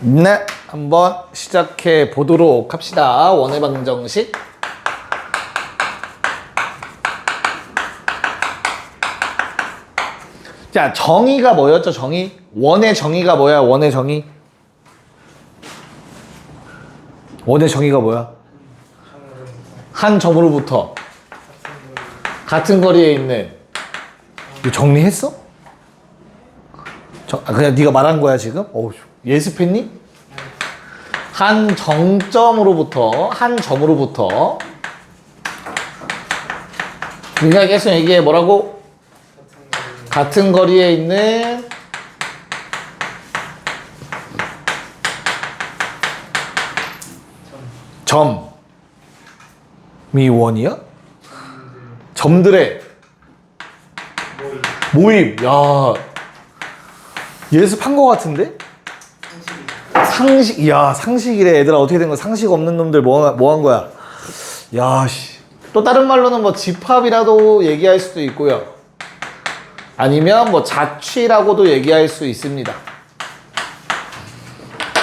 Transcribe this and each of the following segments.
네, 한번 시작해 보도록 합시다. 원의 방정식. 자, 정의가 뭐였죠? 정의? 원의 정의가 뭐야? 원의 정의? 원의 정의가 뭐야? 한 점으로부터 같은 거리에 있는. 이거 정리했어? 그냥 네가 말한 거야 지금? 어우, 예습했니? 한 정점으로부터 네가 계속 얘기해. 뭐라고? 같은 거리에 있는 점이 원이야? 점들의 모임. 야, 예습한 거 같은데? 상식. 야, 상식이래. 얘들아, 어떻게 된 거야? 상식 없는 놈들 뭐 한 거야? 야, 씨. 또 다른 말로는 뭐 집합이라도 얘기할 수도 있고요. 아니면 뭐 자취라고도 얘기할 수 있습니다.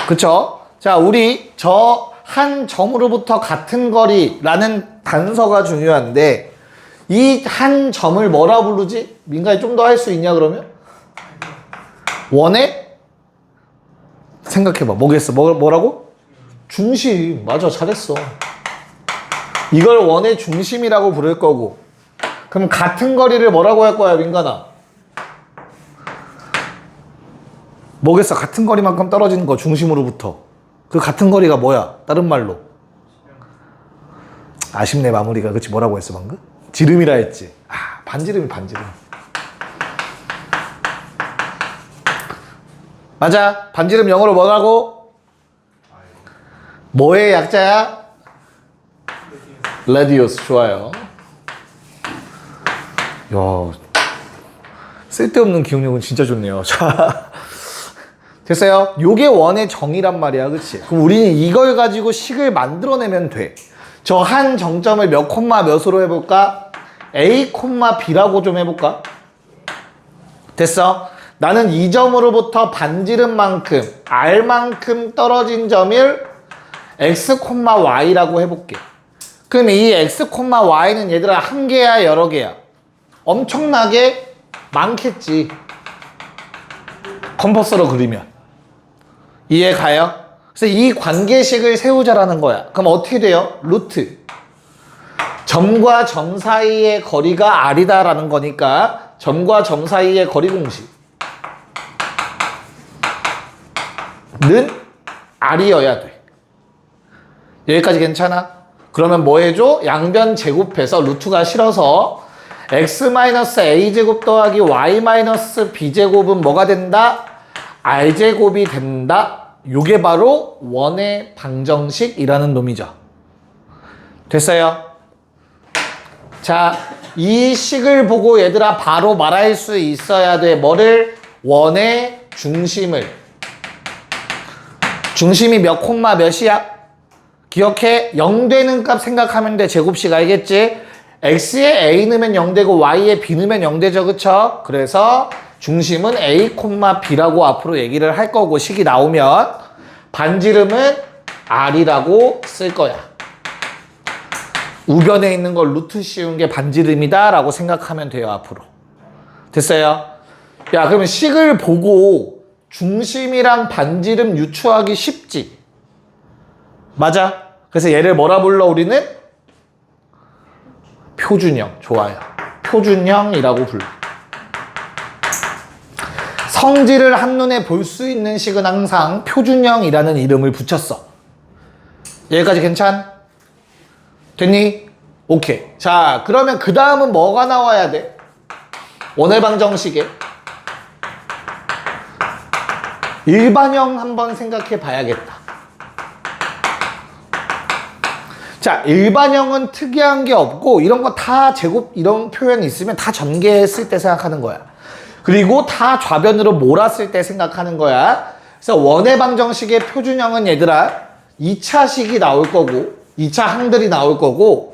그쵸? 자, 우리 저 한 점으로부터 같은 거리라는 단서가 중요한데, 이 한 점을 뭐라 부르지? 민간이 좀 더 할 수 있냐 그러면? 원의? 생각해봐. 뭐겠어? 뭐라고? 중심. 맞아, 잘했어. 이걸 원의 중심이라고 부를 거고, 그럼 같은 거리를 뭐라고 할 거야, 민간아? 뭐겠어? 같은 거리만큼 떨어지는 거, 중심으로부터. 그 같은 거리가 뭐야? 다른 말로. 아쉽네, 마무리가. 그치? 뭐라고 했어, 방금? 지름이라 했지. 아, 반지름이 반지름. 맞아. 반지름 영어로 뭐라고? 뭐의 약자야? 레디우스. 좋아요. 야, 쓸데없는 기억력은 진짜 좋네요. 자, 됐어요? 요게 원의 정의란 말이야. 그치? 그럼 우리는 이걸 가지고 식을 만들어내면 돼. 저 한 정점을 몇 콤마 몇으로 해볼까? A, B라고 좀 해볼까? 됐어? 나는 이 점으로부터 반지름만큼, R만큼 떨어진 점을 X, Y라고 해볼게. 그럼 이 X, Y는 얘들아 한 개야, 여러 개야? 엄청나게 많겠지. 컴퍼스로 그리면. 이해 가요? 그래서 이 관계식을 세우자라는 거야. 그럼 어떻게 돼요? 루트. 점과 점 사이의 거리가 R이다라는 거니까 점과 점 사이의 거리 공식 는 R이어야 돼. 여기까지 괜찮아? 그러면 뭐 해줘? 양변 제곱해서 루트가 싫어서 x-a제곱 더하기 y-b제곱은 뭐가 된다? r제곱이 된다. 요게 바로 원의 방정식이라는 놈이죠. 됐어요? 자, 이 식을 보고 얘들아 바로 말할 수 있어야 돼. 뭐를? 원의 중심을. 중심이 몇 콤마 몇이야? 기억해. 0 되는 값 생각하면 돼. 제곱식 알겠지? x에 a 넣으면 0 되고 y에 b 넣으면 0 되죠. 그쵸? 그래서 중심은 a, b라고 앞으로 얘기를 할 거고, 식이 나오면 반지름은 r이라고 쓸 거야. 우변에 있는 걸 루트 씌운 게 반지름이다 라고 생각하면 돼요. 앞으로. 됐어요? 야, 그러면 식을 보고 중심이랑 반지름 유추하기 쉽지? 맞아? 그래서 얘를 뭐라 불러 우리는? 표준형. 좋아요. 표준형이라고 불러. 성질을 한눈에 볼 수 있는 식은 항상 표준형이라는 이름을 붙였어. 여기까지 괜찮? 됐니? 오케이. 자, 그러면 그 다음은 뭐가 나와야 돼? 원의 방정식에 일반형 한번 생각해 봐야겠다. 자, 일반형은 특이한 게 없고 이런 거 다 제곱 이런 표현이 있으면 다 전개했을 때 생각하는 거야. 그리고 다 좌변으로 몰았을 때 생각하는 거야. 그래서 원의 방정식의 표준형은 얘들아 2차식이 나올 거고 2차 항들이 나올 거고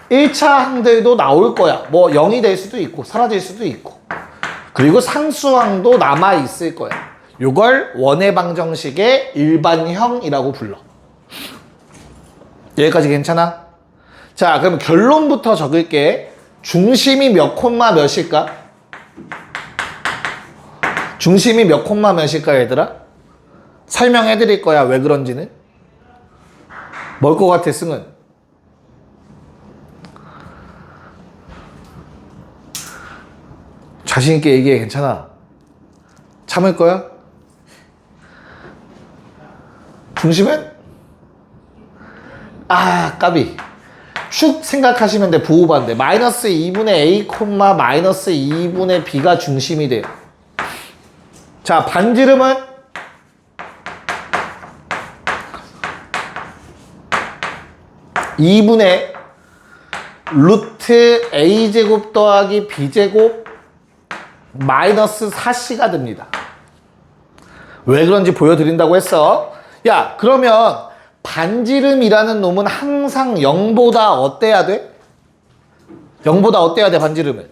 1차 항들도 나올 거야. 뭐 0이 될 수도 있고 사라질 수도 있고, 그리고 상수항도 남아 있을 거야. 요걸 원의 방정식의 일반형이라고 불러. 여기까지 괜찮아? 자, 그럼 결론부터 적을게. 중심이 몇 콤마 몇일까? 중심이 몇 콤마 몇일까, 얘들아? 설명해 드릴 거야, 왜 그런지는. 뭘 것 같아, 승은? 자신있게 얘기해, 괜찮아. 참을 거야? 중심은? 아, 까비. 축 생각하시면 돼, 부호반대. 마이너스 2분의 a, 마이너스 2분의 b가 중심이 돼요. 자, 반지름은? (2분의) 루트 a제곱 더하기 b제곱 마이너스 4c가 됩니다. 왜 그런지 보여드린다고 했어. 야, 그러면 반지름이라는 놈은 항상 0보다 어때야 돼? 0보다 어때야 돼, 반지름은?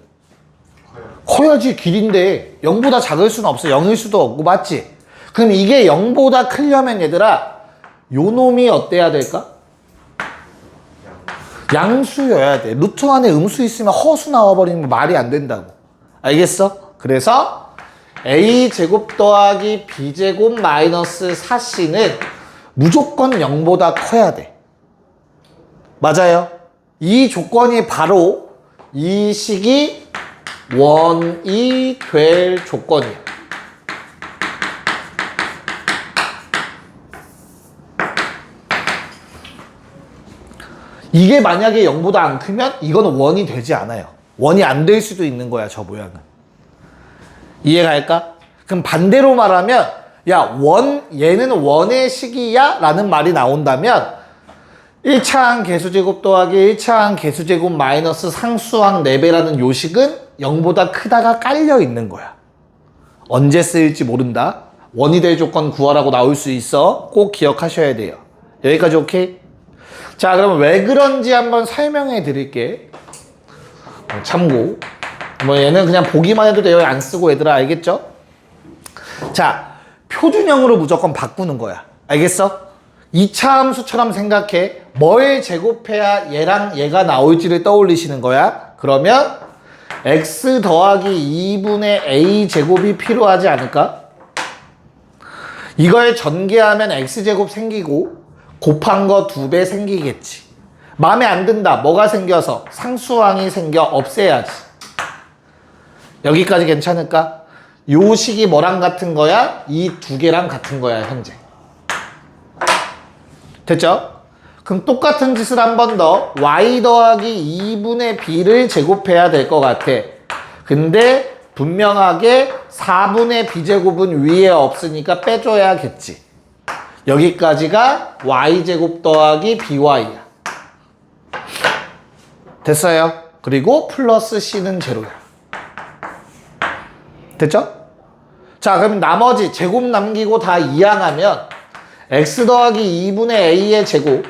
커야지, 길인데 0보다 작을 수는 없어. 0일 수도 없고, 맞지? 그럼 이게 0보다 크려면 얘들아, 요 놈이 어때야 될까? 양수여야 돼. 루트 안에 음수 있으면 허수 나와버리면 말이 안 된다고. 알겠어? 그래서 a제곱 더하기 b제곱 마이너스 4c는 무조건 0보다 커야 돼. 맞아요? 이 조건이 바로 이 식이 원이 될 조건이야. 이게 만약에 0보다 안 크면 이거는 원이 되지 않아요. 원이 안 될 수도 있는 거야, 저 모양은. 이해갈까? 그럼 반대로 말하면, 야, 얘는 원의 식이야? 라는 말이 나온다면 1차항 개수제곱 더하기 1차항 개수제곱 마이너스 상수항 4배라는 요식은 0보다 크다가 깔려 있는 거야. 언제 쓰일지 모른다. 원이 될 조건 구하라고 나올 수 있어. 꼭 기억하셔야 돼요. 여기까지 오케이? 자, 그러면 왜 그런지 한번 설명해 드릴게. 참고. 뭐 얘는 그냥 보기만 해도 돼요. 안 쓰고, 얘들아. 알겠죠? 자, 표준형으로 무조건 바꾸는 거야. 알겠어? 2차 함수처럼 생각해. 뭘 제곱해야 얘랑 얘가 나올지를 떠올리시는 거야. 그러면 x 더하기 2분의 a 제곱이 필요하지 않을까? 이걸 전개하면 x제곱 생기고 곱한 거 2배 생기겠지. 마음에 안 든다. 뭐가 생겨서? 상수항이 생겨. 없애야지. 여기까지 괜찮을까? 요 식이 뭐랑 같은 거야? 이 두 개랑 같은 거야, 현재. 됐죠? 그럼 똑같은 짓을 한 번 더. y 더하기 2분의 b를 제곱해야 될 것 같아. 근데 분명하게 4분의 b제곱은 위에 없으니까 빼줘야겠지. 여기까지가 y제곱 더하기 by야. 됐어요? 그리고 플러스 c는 제로야. 됐죠? 자, 그럼 나머지 제곱 남기고 다 이항하면 x 더하기 2분의 a의 제곱,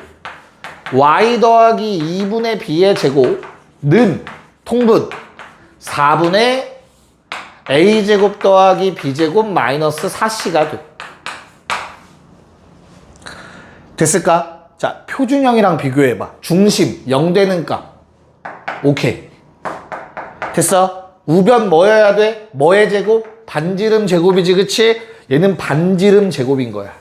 y 더하기 2분의 b의 제곱는 통분 4분의 a제곱 더하기 b제곱 마이너스 4c가 돼. 됐을까? 자, 표준형이랑 비교해봐. 중심 0 되는 값. 오케이. 됐어? 우변 뭐여야 돼? 뭐의 제곱? 반지름 제곱이지, 그치? 얘는 반지름 제곱인 거야.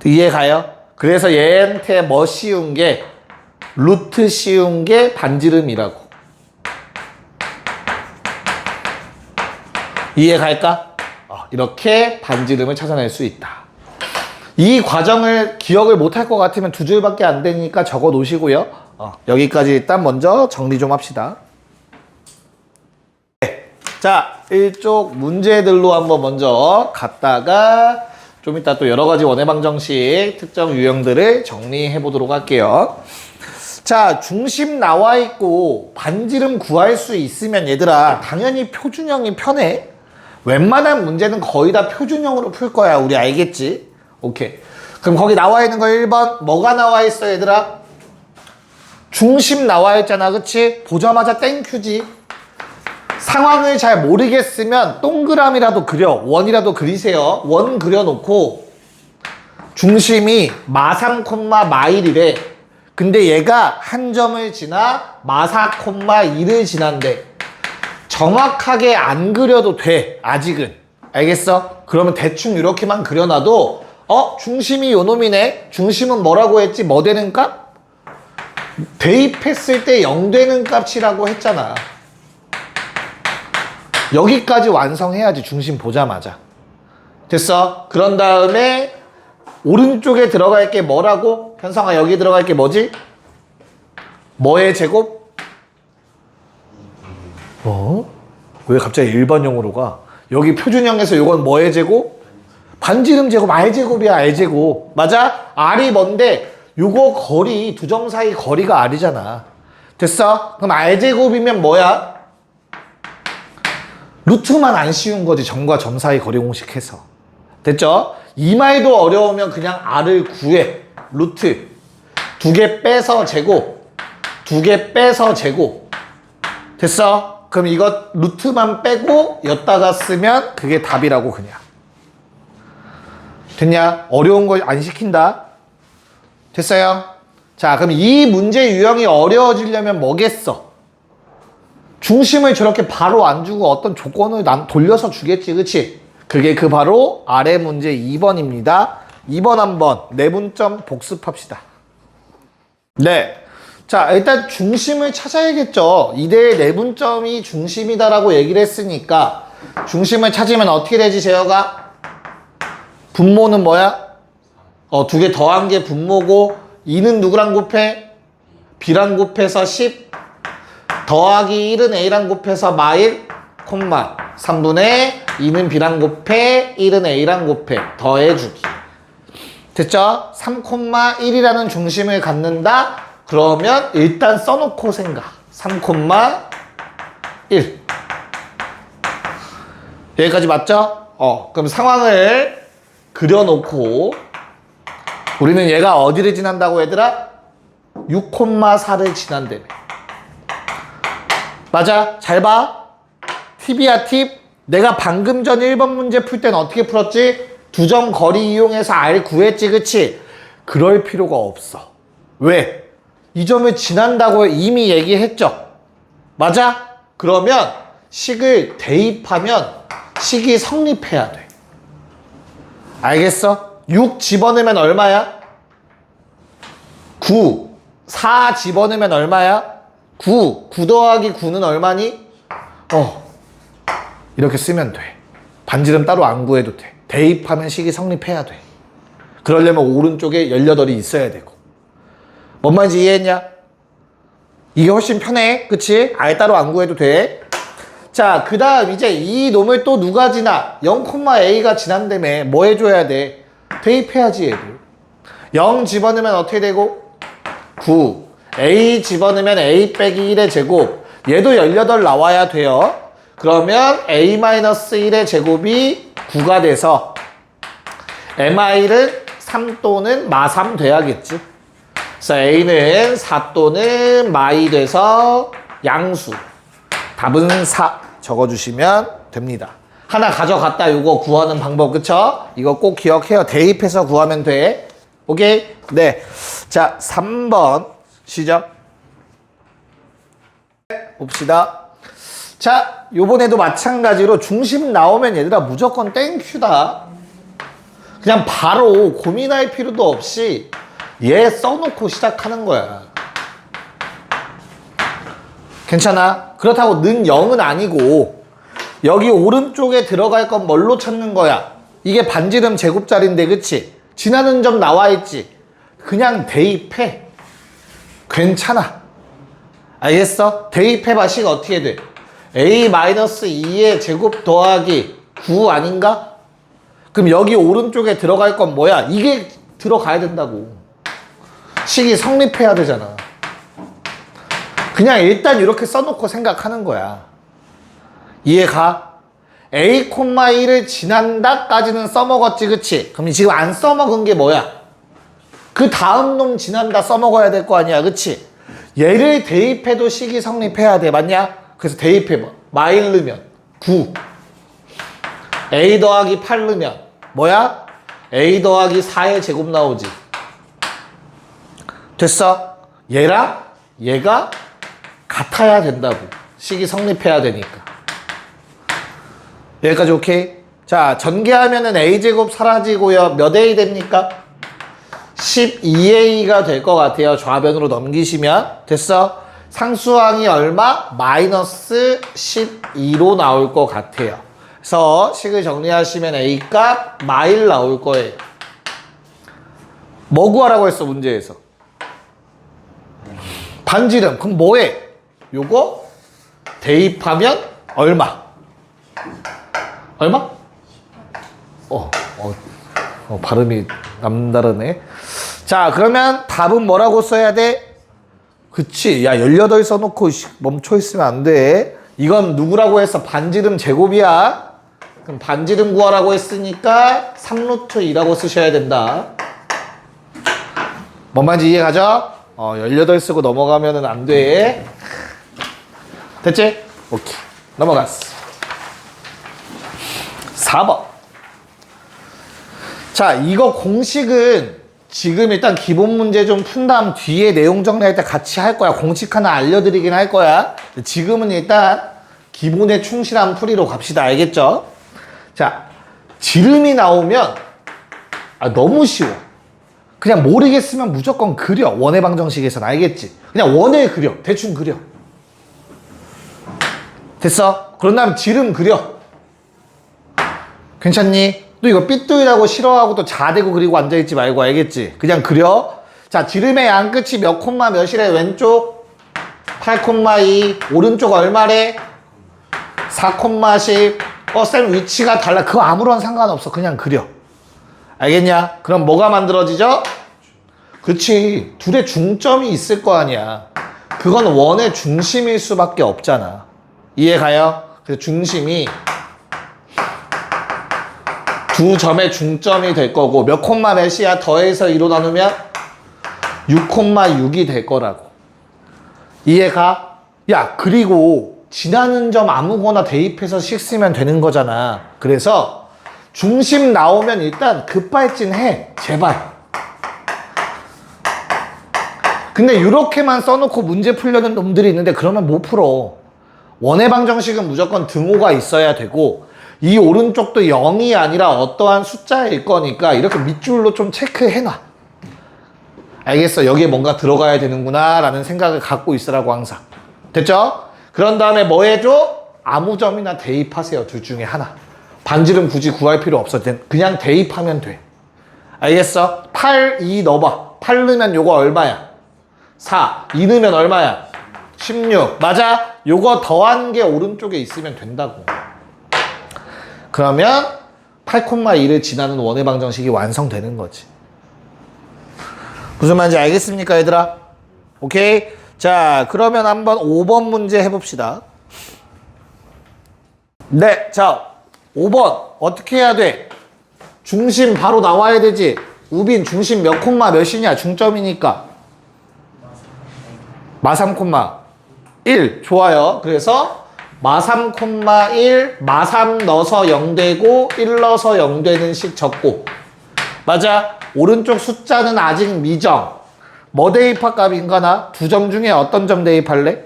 이해 가요? 그래서 얘한테 뭐 씌운 게, 루트 씌운 게 반지름이라고. 이해 갈까? 이렇게 반지름을 찾아낼 수 있다. 이 과정을 기억을 못할 것 같으면 2줄밖에 안 되니까 적어 놓으시고요. 여기까지 일단 먼저 정리 좀 합시다. 자, 이쪽 문제들로 한번 먼저 갔다가 좀 이따 또 여러 가지 원의 방정식 특정 유형들을 정리해 보도록 할게요. 자, 중심 나와 있고 반지름 구할 수 있으면 얘들아 당연히 표준형이 편해. 웬만한 문제는 거의 다 표준형으로 풀 거야. 우리 알겠지? 오케이. 그럼 거기 나와 있는 거 1번 뭐가 나와 있어, 얘들아? 중심 나와 있잖아, 그치? 보자마자 땡큐지. 상황을 잘 모르겠으면 동그라미라도 그려. 원이라도 그리세요. 원 그려놓고 중심이 마3, 마1이래. 근데 얘가 한 점을 지나 마4, 1을 지난대. 정확하게 안 그려도 돼. 아직은. 알겠어? 그러면 대충 이렇게만 그려놔도 중심이 요 놈이네. 중심은 뭐라고 했지? 뭐 되는 값? 대입했을 때 0 되는 값이라고 했잖아. 여기까지 완성해야지. 중심 보자마자. 됐어? 그런 다음에 오른쪽에 들어갈 게 뭐라고? 현상아, 여기 들어갈 게 뭐지? 뭐의 제곱? 왜 갑자기 일반형으로 가? 여기 표준형에서 요건 뭐의 제곱? 반지름 제곱, R제곱이야. R제곱. 맞아? R이 뭔데? 요거 거리, 두 점 사이 거리가 R이잖아. 됐어? 그럼 R제곱이면 뭐야? 루트만 안 씌운 거지. 점과 점 사이 거리 공식해서. 됐죠? 이 말도 어려우면 그냥 R을 구해. 루트. 2개 빼서 제곱. 2개 빼서 제곱. 됐어? 그럼 이거 루트만 빼고 였다가 쓰면 그게 답이라고 그냥. 됐냐? 어려운 거 안 시킨다. 됐어요? 자, 그럼 이 문제 유형이 어려워지려면 뭐겠어? 중심을 저렇게 바로 안 주고 어떤 조건을 돌려서 주겠지, 그치? 그게 바로 아래 문제 2번입니다. 2번 한번 내분점 복습합시다. 네. 자, 일단 중심을 찾아야겠죠. 이대의 내분점이 중심이다라고 얘기를 했으니까 중심을 찾으면 어떻게 되지, 재혁아? 분모는 뭐야? 2개 더한 게 분모고 2는 누구랑 곱해? B랑 곱해서 10 더하기 1은 A랑 곱해서 마1, 3분의 2는 B랑 곱해 1은 A랑 곱해 더해주기. 됐죠? 3,1이라는 중심을 갖는다? 그러면 일단 써놓고 생각. 3,1 여기까지 맞죠? 그럼 상황을 그려놓고 우리는 얘가 어디를 지난다고 얘들아? 6,4를 지난다며. 맞아? 잘 봐. 팁이야 팁. 내가 방금 전 1번 문제 풀 때는 어떻게 풀었지? 두 점 거리 이용해서 R 구했지, 그치? 그럴 필요가 없어. 왜? 이 점을 지난다고 이미 얘기했죠? 맞아? 그러면 식을 대입하면 식이 성립해야 돼. 알겠어? 6 집어넣으면 얼마야? 9. 4 집어넣으면 얼마야? 9. 9 더하기 9는 얼마니? 이렇게 쓰면 돼. 반지름 따로 안 구해도 돼. 대입하면 식이 성립해야 돼. 그러려면 오른쪽에 18이 있어야 되고. 뭔 말인지 이해했냐? 이게 훨씬 편해. 그치? 아예 따로 안 구해도 돼. 자, 그 다음 이제 이 놈을 또 누가 지나? 0,A가 지난다며. 뭐 해줘야 돼? 대입해야지, 얘들. 0 집어넣으면 어떻게 되고? 9. A 집어넣으면 A 빼기 1의 제곱. 얘도 18 나와야 돼요. 그러면 A-1의 제곱이 9가 돼서 MI는 3 또는 마3 돼야겠지. 그래서 A는 4 또는 마2 돼서 양수. 답은 4 적어주시면 됩니다. 하나 가져갔다 요거 구하는 방법, 그쵸? 이거 꼭 기억해요. 대입해서 구하면 돼. 오케이? 네. 자, 3번 시작. 봅시다. 자, 요번에도 마찬가지로 중심 나오면 얘들아 무조건 땡큐다. 그냥 바로 고민할 필요도 없이 얘 써놓고 시작하는 거야. 괜찮아? 그렇다고 는 0은 아니고 여기 오른쪽에 들어갈 건 뭘로 찾는 거야? 이게 반지름 제곱자리인데, 그치? 지나는 점 나와있지? 그냥 대입해. 괜찮아. 알겠어? 대입해봐. 식 어떻게 돼? A-2의 제곱 더하기 9 아닌가? 그럼 여기 오른쪽에 들어갈 건 뭐야? 이게 들어가야 된다고. 식이 성립해야 되잖아. 그냥 일단 이렇게 써놓고 생각하는 거야. 이해가? A,1을 지난다까지는 써먹었지, 그치? 그럼 지금 안 써먹은 게 뭐야? 그 다음 놈 지난다 써먹어야 될 거 아니야, 그치? 얘를 대입해도 식이 성립해야 돼, 맞냐? 그래서 대입해봐. 마일 넣으면 9. a 더하기 8 넣으면 뭐야? a 더하기 4의 제곱 나오지. 됐어? 얘랑 얘가 같아야 된다고. 식이 성립해야 되니까. 여기까지 오케이? 자, 전개하면은 a제곱 사라지고요. 몇 a 됩니까? 12a가 될 것 같아요. 좌변으로 넘기시면. 됐어? 상수항이 얼마? 마이너스 12로 나올 것 같아요. 그래서 식을 정리하시면 a값 마일 나올 거예요. 뭐 구하라고 했어, 문제에서? 반지름. 그럼 뭐해? 요거 대입하면 얼마? 얼마? 발음이 남다르네. 자, 그러면 답은 뭐라고 써야 돼? 그치. 야, 18 써놓고 멈춰 있으면 안 돼. 이건 누구라고 했어? 반지름 제곱이야. 그럼 반지름 구하라고 했으니까 3루트 2라고 쓰셔야 된다. 뭔 말인지 이해 가죠? 18 쓰고 넘어가면은 안 돼. 됐지? 오케이. 넘어갔어. 4번. 자, 이거 공식은 지금 일단 기본 문제 좀 푼 다음 뒤에 내용 정리할 때 같이 할 거야. 공식 하나 알려드리긴 할 거야. 지금은 일단 기본에 충실한 풀이로 갑시다. 알겠죠? 자, 지름이 나오면 너무 쉬워. 그냥 모르겠으면 무조건 그려. 원의 방정식에서는. 알겠지? 그냥 원을 그려. 대충 그려. 됐어? 그런 다음 지름 그려. 괜찮니? 또 이거 삐뚤이라고 싫어하고 또 자대고 그리고 앉아있지 말고. 알겠지? 그냥 그려. 자, 지름의 양 끝이 몇 콤마 몇이래? 왼쪽 8,2. 오른쪽 얼마래? 4,10. 쌤 위치가 달라. 그거 아무런 상관없어. 그냥 그려. 알겠냐? 그럼 뭐가 만들어지죠? 그치. 둘의 중점이 있을 거 아니야. 그건 원의 중심일 수밖에 없잖아. 이해가요? 그래서 중심이 두 점의 중점이 될 거고, 몇 콤마 몇이야? 더해서 2로 나누면 6,6이 될 거라고. 이해가? 야, 그리고 지나는 점 아무거나 대입해서 식 쓰면 되는 거잖아. 그래서 중심 나오면 일단 급발진해. 제발. 근데 이렇게만 써놓고 문제 풀려는 놈들이 있는데 그러면 못 풀어. 원의 방정식은 무조건 등호가 있어야 되고, 이 오른쪽도 0이 아니라 어떠한 숫자일 거니까 이렇게 밑줄로 좀 체크해놔. 알겠어? 여기에 뭔가 들어가야 되는구나 라는 생각을 갖고 있으라고 항상. 됐죠? 그런 다음에 뭐 해줘? 아무 점이나 대입하세요. 둘 중에 하나. 반지름 굳이 구할 필요 없어. 그냥 대입하면 돼. 알겠어? 8, 2 넣어봐. 8 넣으면 요거 얼마야? 4. 2 넣으면 얼마야? 16. 맞아? 요거 더한 게 오른쪽에 있으면 된다고. 그러면 8,2를 지나는 원의 방정식이 완성되는 거지. 무슨 말인지 알겠습니까, 얘들아? 오케이? 자, 그러면 한번 5번 문제 해봅시다. 네, 자, 5번 어떻게 해야 돼? 중심 바로 나와야 되지. 우빈 중심 몇 콤마 몇이냐? 중점이니까 마3,1. 좋아요. 그래서 마3,1 마3 넣어서 0 되고 1 넣어서 0 되는 식 적고. 맞아? 오른쪽 숫자는 아직 미정. 뭐 대입할 값인가나? 두 점 중에 어떤 점 대입할래?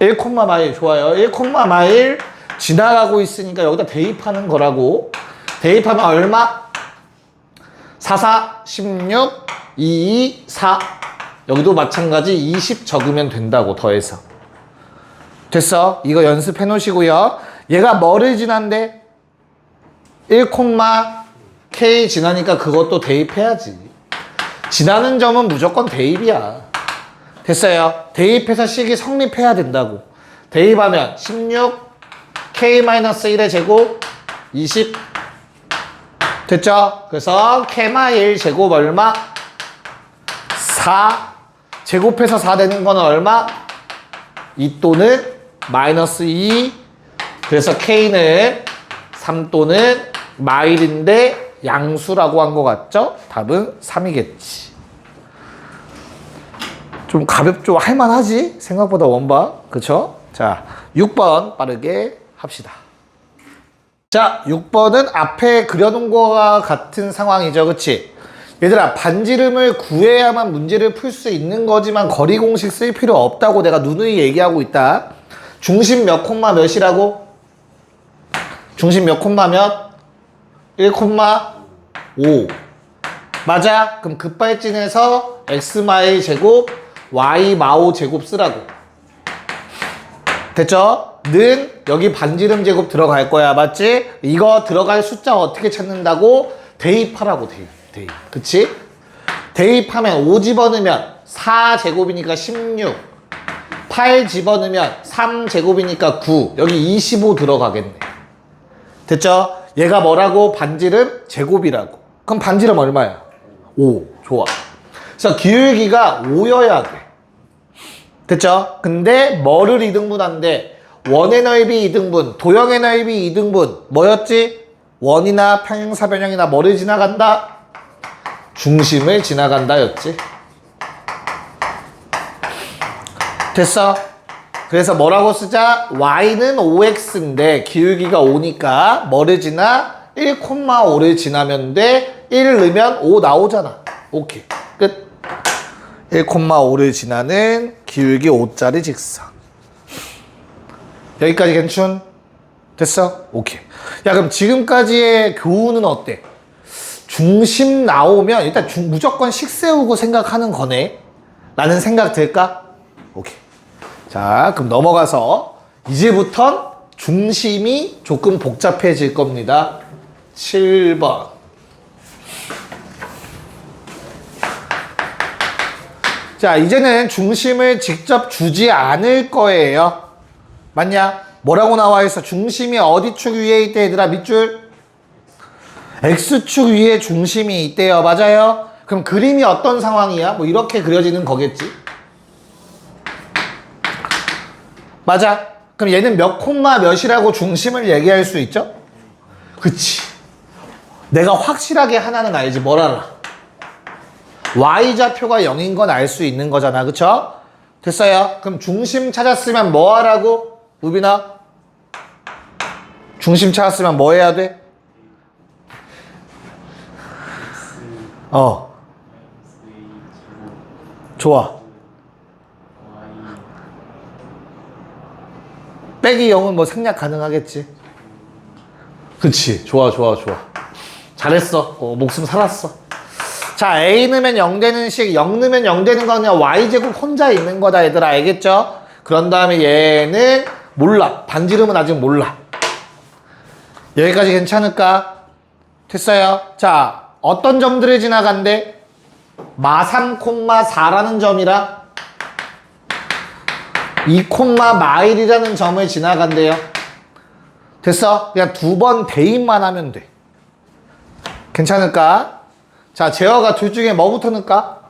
1,1. 좋아요. 1,1 지나가고 있으니까 여기다 대입하는 거라고. 대입하면 얼마? 4, 4, 16, 2, 4. 여기도 마찬가지 20 적으면 된다고. 더해서. 됐어? 이거 연습해 놓으시고요. 얘가 뭐를 지난대? 1,k 지나니까 그것도 대입해야지. 지나는 점은 무조건 대입이야. 됐어요? 대입해서 식이 성립해야 된다고. 대입하면 16 k-1의 제곱 20. 됐죠? 그래서 k-1 제곱 얼마? 4. 제곱해서 4 되는 거는 얼마? 2 또는 마이너스 2. 그래서 k는 3 또는 마일인데 양수라고 한 거 같죠? 답은 3이겠지. 좀 가볍죠? 할만하지? 생각보다 원바. 그쵸? 자, 6번 빠르게 합시다. 자, 6번은 앞에 그려놓은 거와 같은 상황이죠. 그치? 얘들아, 반지름을 구해야만 문제를 풀 수 있는 거지만 거리 공식 쓸 필요 없다고 내가 누누이 얘기하고 있다. 중심 몇 콤마 몇이라고? 중심 몇 콤마 몇? 1,5. 맞아? 그럼 급발진해서 x마일 제곱, y 마오 제곱 쓰라고. 됐죠? 는 여기 반지름 제곱 들어갈 거야. 맞지? 이거 들어갈 숫자 어떻게 찾는다고? 대입하라고. 대입. 그치? 대입하면 5 집어넣으면 4제곱이니까 16. 8 집어넣으면 3제곱이니까 9. 여기 25 들어가겠네. 됐죠? 얘가 뭐라고? 반지름 제곱이라고. 그럼 반지름 얼마야? 5. 좋아. 그래서 기울기가 5여야 돼. 됐죠? 근데 뭐를 이등분한대? 원의 넓이 이등분, 도형의 넓이 이등분. 뭐였지? 원이나 평행사변형이나 뭐를 지나간다? 중심을 지나간다 였지. 됐어? 그래서 뭐라고 쓰자? y는 5x인데 기울기가 5니까 뭐를 지나? 1,5를 지나면 돼. 1을 넣으면 5 나오잖아. 오케이. 끝. 1,5를 지나는 기울기 5짜리 직선. 여기까지 괜춘? 됐어? 오케이. 야, 그럼 지금까지의 교훈은 어때? 중심 나오면 일단 무조건 식 세우고 생각하는 거네. 라는 생각 들까? 오케이. 자, 그럼 넘어가서 이제부턴 중심이 조금 복잡해질 겁니다. 7번. 자, 이제는 중심을 직접 주지 않을 거예요. 맞냐? 뭐라고 나와 있어? 중심이 어디 축 위에 있대, 얘들아? 밑줄? X축 위에 중심이 있대요. 맞아요? 그럼 그림이 어떤 상황이야? 뭐 이렇게 그려지는 거겠지? 맞아? 그럼 얘는 몇 콤마 몇이라고 중심을 얘기할 수 있죠? 그치. 내가 확실하게 하나는 알지. 뭘 알아? Y좌표가 0인 건 알 수 있는 거잖아. 그쵸? 됐어요? 그럼 중심 찾았으면 뭐 하라고? 우빈아? 중심 찾았으면 뭐 해야 돼? 좋아. 빼기 0은 뭐 생략 가능하겠지? 그치. 좋아. 잘했어. 목숨 살았어. 자, A 넣으면 0 되는 식, 0 넣으면 0 되는 건 그냥 Y제곱 혼자 있는 거다, 얘들아. 알겠죠? 그런 다음에 얘는 몰라. 반지름은 아직 몰라. 여기까지 괜찮을까? 됐어요? 자, 어떤 점들을 지나간대? 마3,4라는 점이라 2, 마일이라는 점을 지나간대요. 됐어? 그냥 2번 대입만 하면 돼. 괜찮을까? 자, 제어가 둘 중에 뭐부터 넣을까?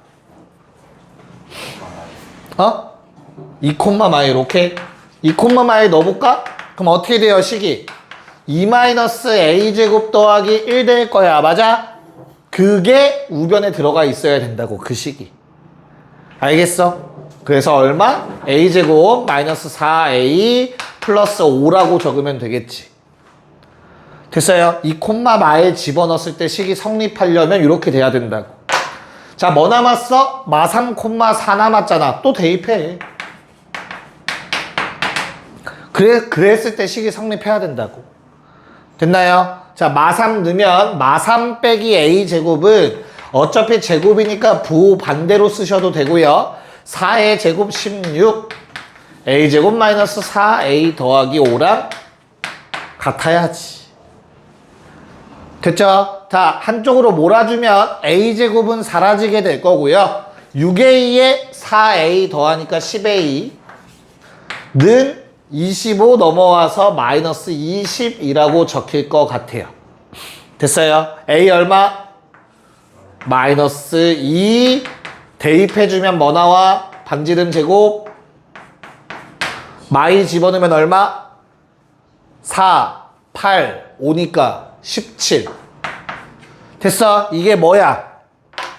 2, 마일. 오케이. 2, 마일 넣어볼까? 그럼 어떻게 돼요, 식이? 2-a제곱 더하기 1 될 거야. 맞아? 그게 우변에 들어가 있어야 된다고, 그 식이. 알겠어? 그래서 얼마? a제곱 마이너스 4a 플러스 5라고 적으면 되겠지. 됐어요? 2, 마에 집어넣었을 때 식이 성립하려면 이렇게 돼야 된다고. 자, 뭐 남았어? 마3, 4 남았잖아. 또 대입해. 그랬을 때 식이 성립해야 된다고. 됐나요? 자, 마3 넣으면 마3 빼기 a제곱은 어차피 제곱이니까 부호 반대로 쓰셔도 되고요. 4의 제곱 16 a제곱 마이너스 4a 더하기 5랑 같아야지. 됐죠? 자, 한쪽으로 몰아주면 a제곱은 사라지게 될 거고요. 6a에 4a 더하니까 10a 는 25 넘어와서 마이너스 20이라고 적힐 것 같아요. 됐어요? a 얼마? 마이너스 2 대입해주면 뭐 나와? 반지름 제곱 마이 집어넣으면 얼마? 4, 8, 5니까 17. 됐어? 이게 뭐야?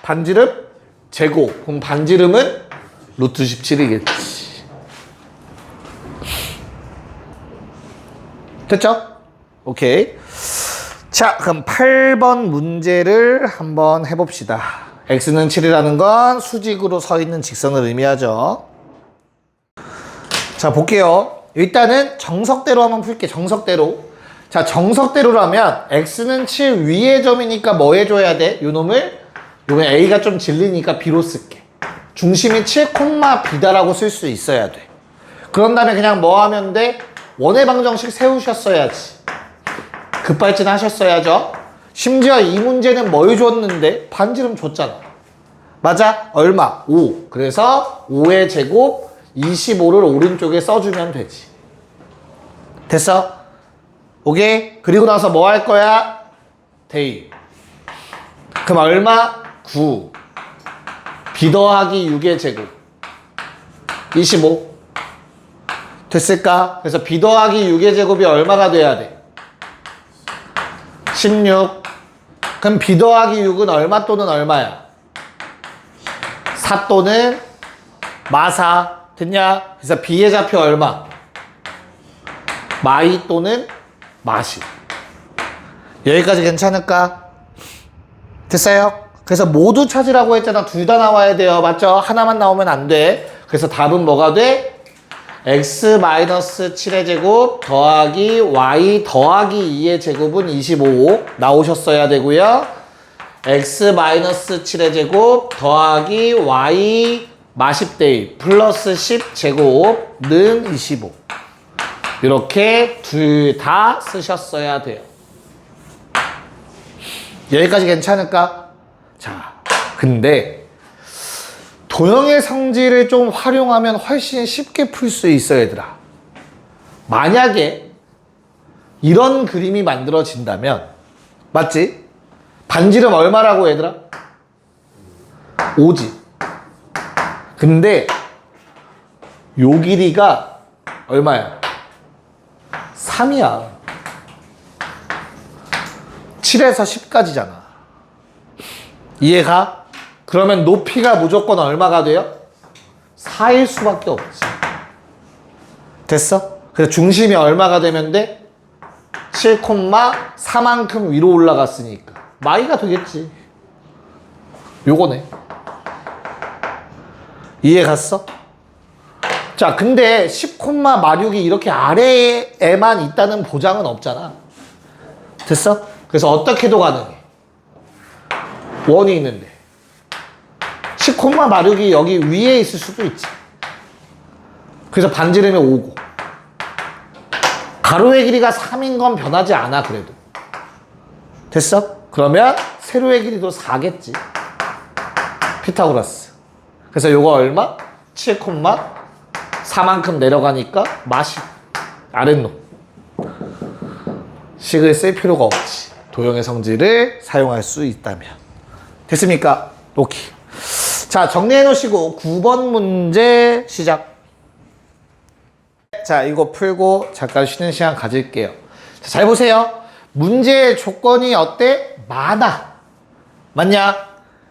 반지름 제곱. 그럼 반지름은 루트 17이겠지. 됐죠? 오케이. 자, 그럼 8번 문제를 한번 해봅시다. x는 7이라는 건 수직으로 서 있는 직선을 의미하죠. 자, 볼게요. 일단은 정석대로 한번 풀게. 정석대로. 자, 정석대로라면 x는 7 위의 점이니까 뭐 해줘야 돼? 요 놈을 요건 a가 좀 질리니까 b로 쓸게. 중심이 7, b다라고 쓸 수 있어야 돼. 그런 다음에 그냥 뭐 하면 돼? 원의 방정식 세우셨어야지. 급발진 하셨어야죠. 심지어 이 문제는 뭘 줬는데? 반지름 줬잖아. 맞아? 얼마? 5. 그래서 5의 제곱 25를 오른쪽에 써주면 되지. 됐어? 오케이? 그리고 나서 뭐 할 거야? 대입. 그럼 얼마? 9. b 더하기 6의 제곱 25. 됐을까? 그래서 b 더하기 6의 제곱이 얼마가 돼야 돼? 16. 그럼 b 더하기 6은 얼마 또는 얼마야? 4 또는 마4. 됐냐? 그래서 b의 좌표 얼마? 마2 또는 마10. 여기까지 괜찮을까? 됐어요? 그래서 모두 찾으라고 했잖아. 둘 다 나와야 돼요. 맞죠? 하나만 나오면 안 돼. 그래서 답은 뭐가 돼? x-7의 제곱 더하기 y 더하기 2의 제곱은 25 나오셨어야 되고요. x-7의 제곱 더하기 y 마10대입 플러스 10 제곱는 25. 이렇게 둘 다 쓰셨어야 돼요. 여기까지 괜찮을까? 자, 근데 도형의 성질을 좀 활용하면 훨씬 쉽게 풀 수 있어, 얘들아. 만약에 이런 그림이 만들어진다면, 맞지? 반지름 얼마라고, 얘들아? 5지. 근데 요 길이가 얼마야? 3이야. 7에서 10까지잖아. 이해가? 그러면 높이가 무조건 얼마가 돼요? 4일 수밖에 없지. 됐어? 그래서 중심이 얼마가 되면 돼? 7,4만큼 위로 올라갔으니까 마이가 되겠지. 요거네. 이해 갔어? 자, 근데 10,6이 이렇게 아래에만 있다는 보장은 없잖아. 됐어? 그래서 어떻게도 가능해. 원이 있는데 10,6이 여기 위에 있을 수도 있지. 그래서 반지름이 5고 가로의 길이가 3인 건 변하지 않아. 그래도 됐어? 그러면 세로의 길이도 4겠지. 피타고라스. 그래서 요거 얼마? 7,4만큼 내려가니까 마시 아랫놈 식을 쓸 필요가 없지. 도형의 성질을 사용할 수 있다면. 됐습니까? 오케이. 자, 정리해 놓으시고 9번 문제 시작. 자, 이거 풀고 잠깐 쉬는 시간 가질게요. 자, 잘 보세요. 문제의 조건이 어때? 많아. 맞냐?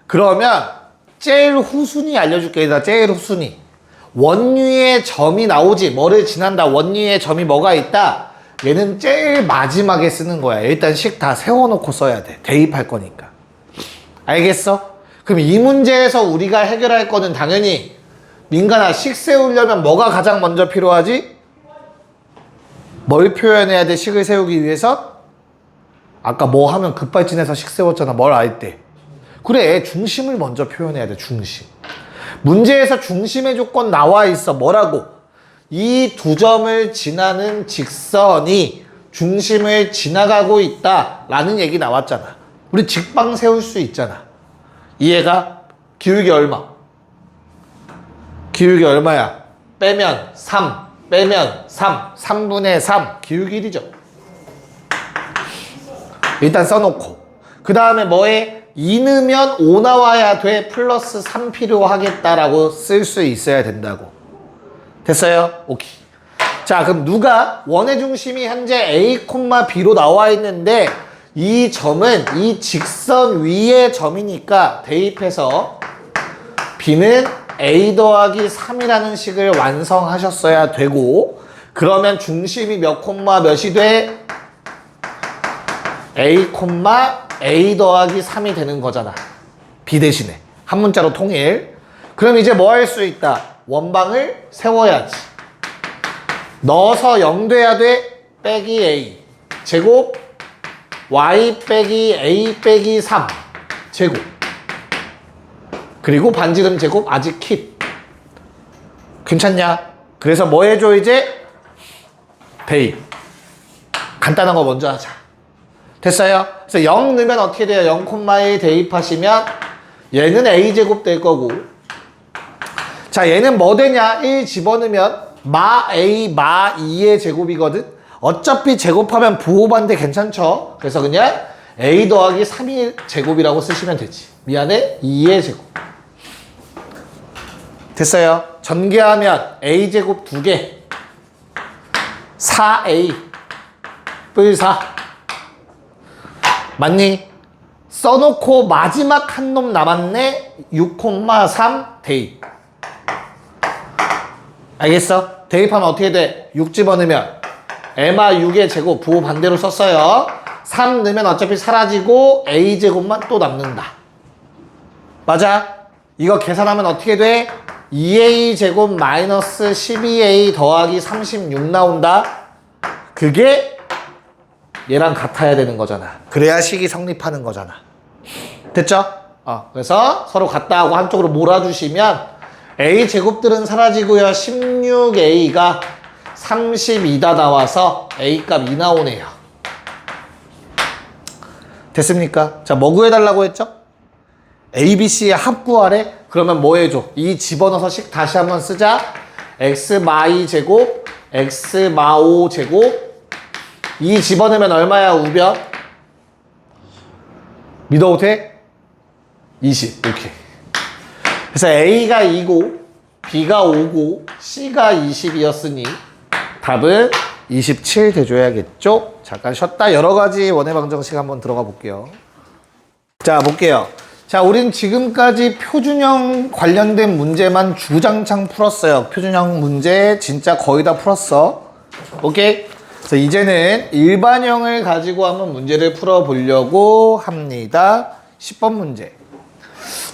그러면 제일 후순위 알려줄게. 얘들아, 제일 후순위. 원위의 점이 나오지. 뭐를 지난다. 원위의 점이 뭐가 있다. 얘는 제일 마지막에 쓰는 거야. 일단 식 다 세워놓고 써야 돼. 대입할 거니까. 알겠어? 그럼 이 문제에서 우리가 해결할 거는 당연히 민간아, 식 세우려면 뭐가 가장 먼저 필요하지? 뭘 표현해야 돼? 식을 세우기 위해서? 아까 뭐 하면 급발진해서 식 세웠잖아. 뭘 알 때. 그래, 중심을 먼저 표현해야 돼. 중심. 문제에서 중심의 조건 나와 있어. 뭐라고? 이 두 점을 지나는 직선이 중심을 지나가고 있다 라는 얘기 나왔잖아. 우리 직방 세울 수 있잖아. 이해가? 기울기 얼마? 기울기 얼마야? 빼면 3, 빼면 3, 3분의 3 기울기 1이죠. 일단 써놓고 그 다음에 뭐해? 2 넣으면 5 나와야 돼. 플러스 3 필요하겠다라고 쓸 수 있어야 된다고. 됐어요? 오케이. 자, 그럼 누가 원의 중심이 현재 A, B로 나와 있는데 이 점은 이 직선 위의 점이니까 대입해서 B는 A 더하기 3이라는 식을 완성하셨어야 되고, 그러면 중심이 몇 콤마 몇이 돼? A 콤마 A 더하기 3이 되는 거잖아. B 대신에. 한 문자로 통일. 그럼 이제 뭐 할 수 있다? 원방을 세워야지. 넣어서 0 돼야 돼? 빼기 A. 제곱 Y 빼기 A 빼기 3. 제곱. 그리고 반지름 제곱 아직 킵. 괜찮냐? 그래서 뭐 해줘 이제? 대입. 간단한 거 먼저 하자. 됐어요? 그래서 0 넣으면 어떻게 돼요? 0,1 대입하시면 얘는 A제곱 될 거고, 자 얘는 뭐 되냐? 1 집어넣으면 마 A 마 2의 제곱이거든? 어차피 제곱하면 부호반대 괜찮죠? 그래서 그냥 A 더하기 3의 제곱이라고 쓰시면 되지. 미안해? 2의 제곱. 됐어요? 전개하면 A제곱 2개 4A 뿔 4 맞니? 써놓고 마지막 한 놈 남았네? 6,3 대입. 알겠어? 대입하면 어떻게 돼? 6 집어넣으면 에마 6의 제곱 부호 반대로 썼어요. 3 넣으면 어차피 사라지고 A제곱만 또 남는다. 맞아? 이거 계산하면 어떻게 돼? 2A 제곱 마이너스 12A 더하기 36 나온다. 그게 얘랑 같아야 되는 거잖아. 그래야 식이 성립하는 거잖아. 됐죠? 그래서 서로 같다 하고 한쪽으로 몰아주시면 A 제곱들은 사라지고요. 16A가 32다 나와서 A 값 2 나오네요. 됐습니까? 자, 뭐 구해달라고 했죠? A, B, C의 합 구하래? 그러면 뭐 해줘? 이 집어넣어서 식 다시 한번 쓰자. X 마 2 제곱, X 마 5 제곱. 이 집어넣으면 얼마야, 우변? 믿어도 돼? 20. 이렇게. 그래서 A가 2고, B가 5고, C가 20이었으니 답은 27 대줘야겠죠? 잠깐 쉬었다 여러 가지 원의 방정식 한번 들어가 볼게요. 자, 볼게요. 자, 우린 지금까지 표준형 관련된 문제만 주장창 풀었어요. 표준형 문제 진짜 거의 다 풀었어. 오케이? 그래서 이제는 일반형을 가지고 한번 문제를 풀어보려고 합니다. 10번 문제.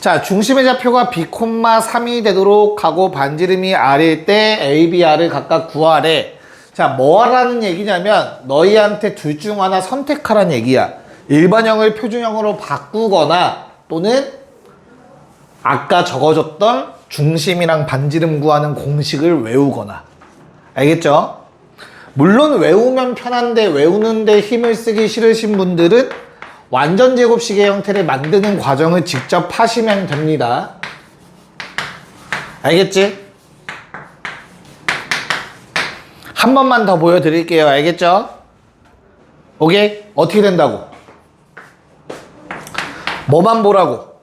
자, 중심의 좌표가 B, 3이 되도록 하고 반지름이 R일 때 A, B, R을 각각 구하래. 자, 뭐 하라는 얘기냐면 너희한테 둘 중 하나 선택하라는 얘기야. 일반형을 표준형으로 바꾸거나 또는 아까 적어줬던 중심이랑 반지름 구하는 공식을 외우거나. 알겠죠? 물론 외우면 편한데 외우는데 힘을 쓰기 싫으신 분들은 완전 제곱식의 형태를 만드는 과정을 직접 하시면 됩니다. 알겠지? 한 번만 더 보여드릴게요. 알겠죠? 오케이? 어떻게 된다고? 뭐만 보라고?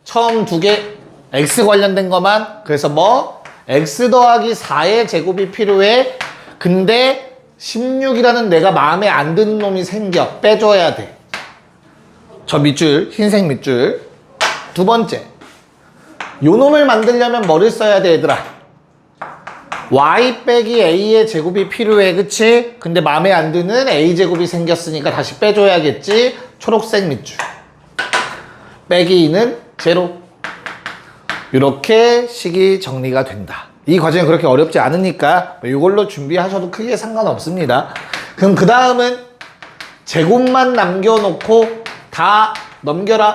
처음 두 개 X 관련된 것만. 그래서 뭐? X 더하기 4의 제곱이 필요해. 근데 16이라는 내가 마음에 안 드는 놈이 생겨. 빼줘야 돼. 저 밑줄, 흰색 밑줄. 두 번째, 요 놈을 만들려면 뭐를 써야 돼, 얘들아? Y 빼기 A의 제곱이 필요해, 그치? 근데 마음에 안 드는 A제곱이 생겼으니까 다시 빼줘야겠지? 초록색 밑줄. 빼기 2는 제로. 이렇게 식이 정리가 된다. 이 과정이 그렇게 어렵지 않으니까 이걸로 준비하셔도 크게 상관없습니다. 그럼 그 다음은 제곱만 남겨놓고 다 넘겨라.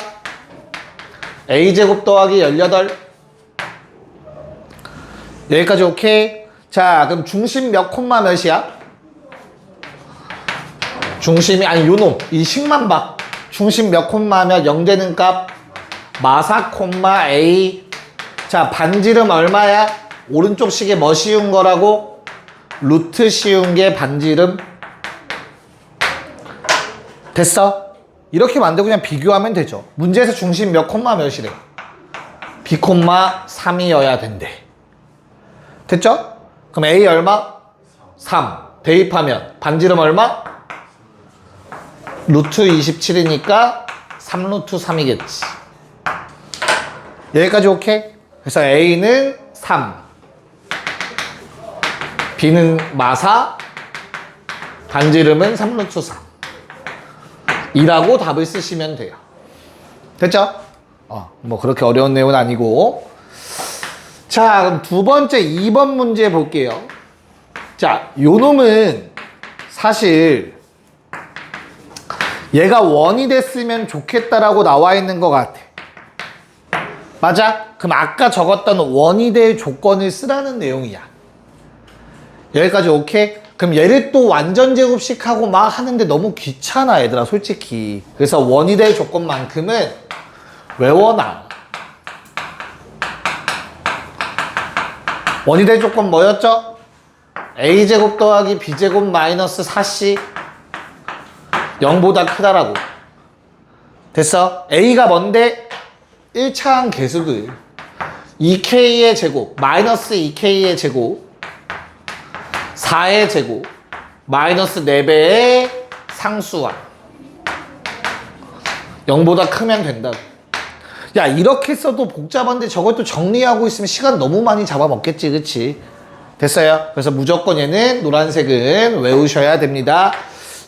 A제곱 더하기 18. 여기까지 오케이? 자, 그럼 중심 몇 콤마 몇이야? 중심이, 아니 요놈 이 식만 봐. 중심 몇 콤마 하면 0 되는 값 마사 콤마 A. 자, 반지름 얼마야? 오른쪽 식에 뭐 씌운 거라고? 루트 씌운 게 반지름. 됐어? 이렇게 만들고 그냥 비교하면 되죠. 문제에서 중심 몇 콤마 몇이래? B 콤마 3이어야 된대. 됐죠? 그럼 A 얼마? 3. 대입하면 반지름 얼마? 루트 27이니까 3루트 3이겠지. 여기까지 오케이? 그래서 A는 3. B는 마사, 반지름은 3루트 3 이라고 답을 쓰시면 돼요. 됐죠? 뭐 그렇게 어려운 내용은 아니고. 자, 그럼 두 번째 2번 문제 볼게요. 자, 요 놈은 사실 얘가 원이 됐으면 좋겠다라고 나와 있는 것 같아. 맞아? 그럼 아까 적었던 원이 될 조건을 쓰라는 내용이야. 여기까지 오케이? 그럼 얘를 또 완전 제곱식 하고 막 하는데 너무 귀찮아, 얘들아, 솔직히. 그래서 원이 될 조건만큼은 외워놔. 원이 될 조건 뭐였죠? a제곱 더하기 b제곱 마이너스 4c 0보다 크다라고. 됐어? a가 뭔데? 1차항 계수들 2k의 제곱 마이너스 2k의 제곱 4의 제곱 마이너스 4배의 상수항 0보다 크면 된다고. 야, 이렇게 써도 복잡한데 저것도 정리하고 있으면 시간 너무 많이 잡아먹겠지, 그치? 됐어요? 그래서 무조건 얘는 노란색은 외우셔야 됩니다.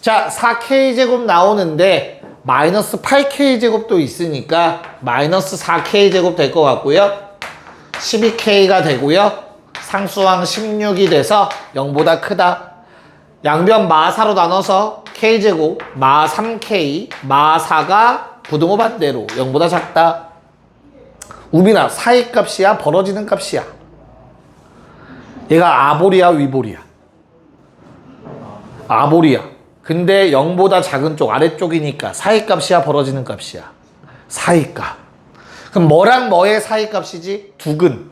자, 4k제곱 나오는데 마이너스 8k제곱도 있으니까 마이너스 4k제곱 될 것 같고요. 12k가 되고요. 상수항 16이 돼서 0보다 크다. 양변 마사로 나눠서 k제곱 마 3k 마 4가 부등호 반대로 0보다 작다. 우빈아, 사이 값이야? 벌어지는 값이야? 얘가 아볼이야? 위볼이야? 아볼이야. 근데 0보다 작은 쪽 아래쪽이니까 사이 값이야? 벌어지는 값이야? 사이 값. 그럼 뭐랑 뭐의 사이 값이지? 두근.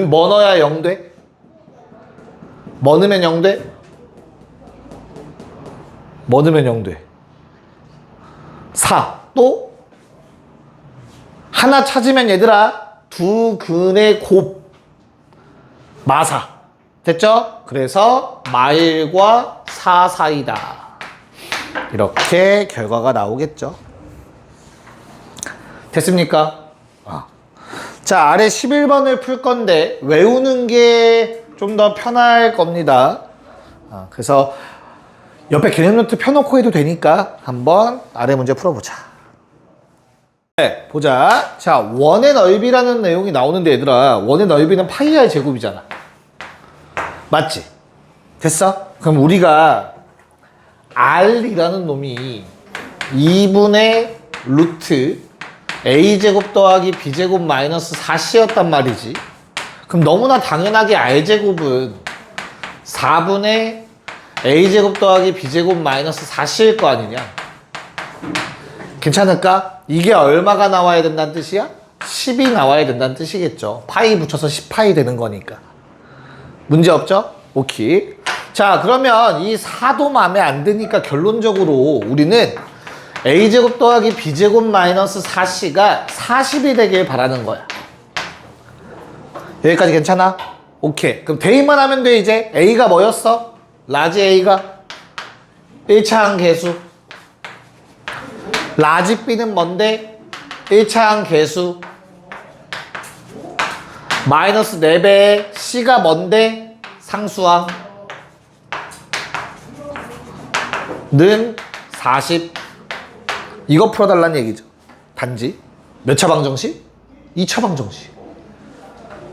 뭐 넣어야 0 돼? 뭐 넣으면 0 돼? 뭐 넣으면 0 돼? 4. 또? 하나 찾으면 얘들아 두 근의 곱 마사. 됐죠? 그래서 마일과 4 사이다. 이렇게 결과가 나오겠죠. 됐습니까? 자, 아래 11번을 풀 건데 외우는 게 좀 더 편할 겁니다. 그래서 옆에 개념 노트 펴놓고 해도 되니까 한번 아래 문제 풀어보자. 네, 보자. 자, 원의 넓이라는 내용이 나오는데 얘들아, 원의 넓이는 파이 r 제곱이잖아. 맞지? 됐어? 그럼 우리가 r이라는 놈이 2분의 루트 a제곱 더하기 b제곱 마이너스 4c였단 말이지. 그럼 너무나 당연하게 r제곱은 4분의 a제곱 더하기 b제곱 마이너스 4c일 거 아니냐. 괜찮을까? 이게 얼마가 나와야 된다는 뜻이야? 10이 나와야 된다는 뜻이겠죠. 파이 붙여서 10파이 되는 거니까. 문제 없죠? 오케이. 자, 그러면 이 4도 마음에 안 드니까 결론적으로 우리는 a제곱 더하기 b제곱 마이너스 4c가 40이 되길 바라는 거야. 여기까지 괜찮아? 오케이. 그럼 대입만 하면 돼. 이제 a가 뭐였어? 라지 a가 1차항 계수. 라지 b는 뭔데? 1차항 계수. 마이너스 4배의 c가 뭔데? 상수항 는 40. 이거 풀어달라는 얘기죠. 단지 몇 차 방정식? 2차 방정식.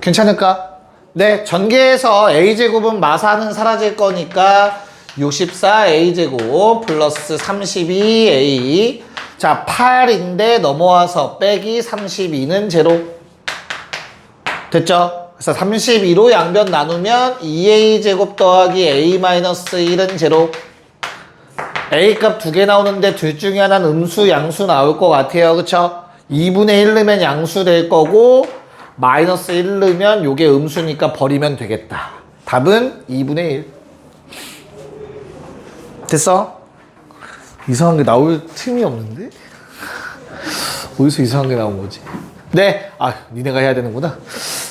괜찮을까? 네, 전개해서 a제곱은 마사는 사라질 거니까 64a제곱 플러스 32a. 자, 8인데 넘어와서 빼기 32는 제로. 됐죠? 그래서 32로 양변 나누면 2a제곱 더하기 a-1은 제로. a값 두 개 나오는데 둘 중에 하나는 음수, 양수 나올 것 같아요. 그쵸? 2분의 1 넣으면 양수 될 거고 마이너스 1 넣으면 요게 음수니까 버리면 되겠다. 답은 2분의 1. 됐어? 이상한 게 나올 틈이 없는데? 어디서 이상한 게 나온 거지? 네, 니네가 해야 되는구나.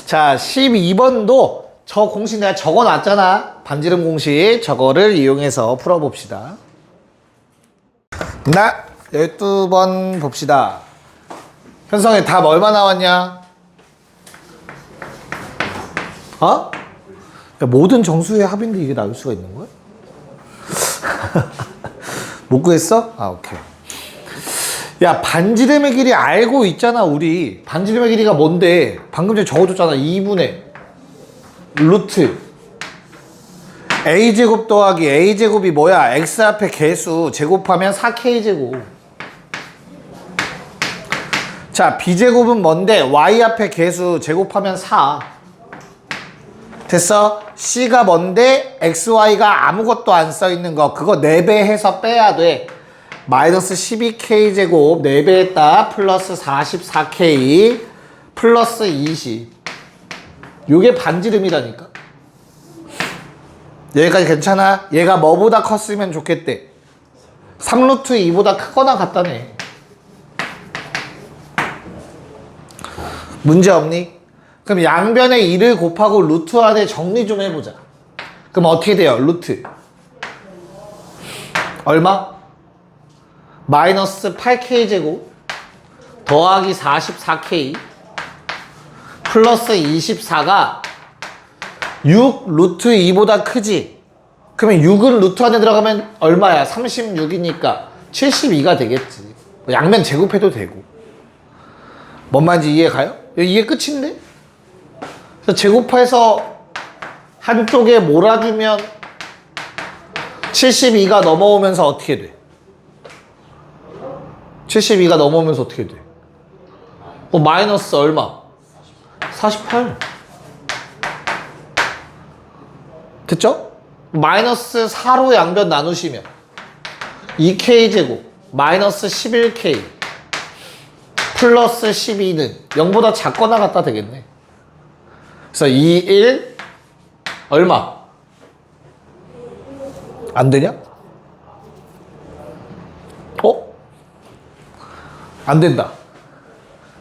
자, 12번도 저 공식 내가 적어놨잖아. 반지름 공식. 저거를 이용해서 풀어봅시다. 나 12번 봅시다. 현성이 답 얼마 나왔냐? 모든 정수의 합인데 이게 나올 수가 있는 거야? 못 구했어? 아, 오케이. 야, 반지름의 길이 알고 있잖아, 우리. 반지름의 길이가 뭔데? 방금 전에 적어줬잖아. 2분의 루트 a제곱 더하기 a제곱이 뭐야? x 앞에 개수 제곱하면 4k제곱. 자, b제곱은 뭔데? y 앞에 개수 제곱하면 4. 됐어? c가 뭔데? xy가 아무것도 안 써있는 거. 그거 4배 해서 빼야 돼. 마이너스 12k제곱 4배 했다. 플러스 44k 플러스 20. 요게 반지름이라니까. 여기까지 괜찮아? 얘가 뭐보다 컸으면 좋겠대. 3루트 2보다 크거나 같다네. 문제 없니? 그럼 양변에 2를 곱하고 루트 안에 정리 좀 해보자. 그럼 어떻게 돼요? 루트 얼마? 마이너스 8k제곱 더하기 44k 플러스 24가 6 루트 2보다 크지? 그러면 6은 루트 안에 들어가면 얼마야? 36이니까 72가 되겠지. 양면 제곱해도 되고. 뭔 말인지 이해 가요? 이게 끝인데? 그래서 제곱해서 한쪽에 몰아주면 72가 넘어오면서 어떻게 돼? 72가 넘어오면서 어떻게 돼? 마이너스 얼마? 48. 됐죠? 마이너스 4로 양변 나누시면 2k제곱 마이너스 11k 플러스 12는 0보다 작거나 같다 되겠네. 그래서 2, 1 얼마? 안 되냐? 안 된다.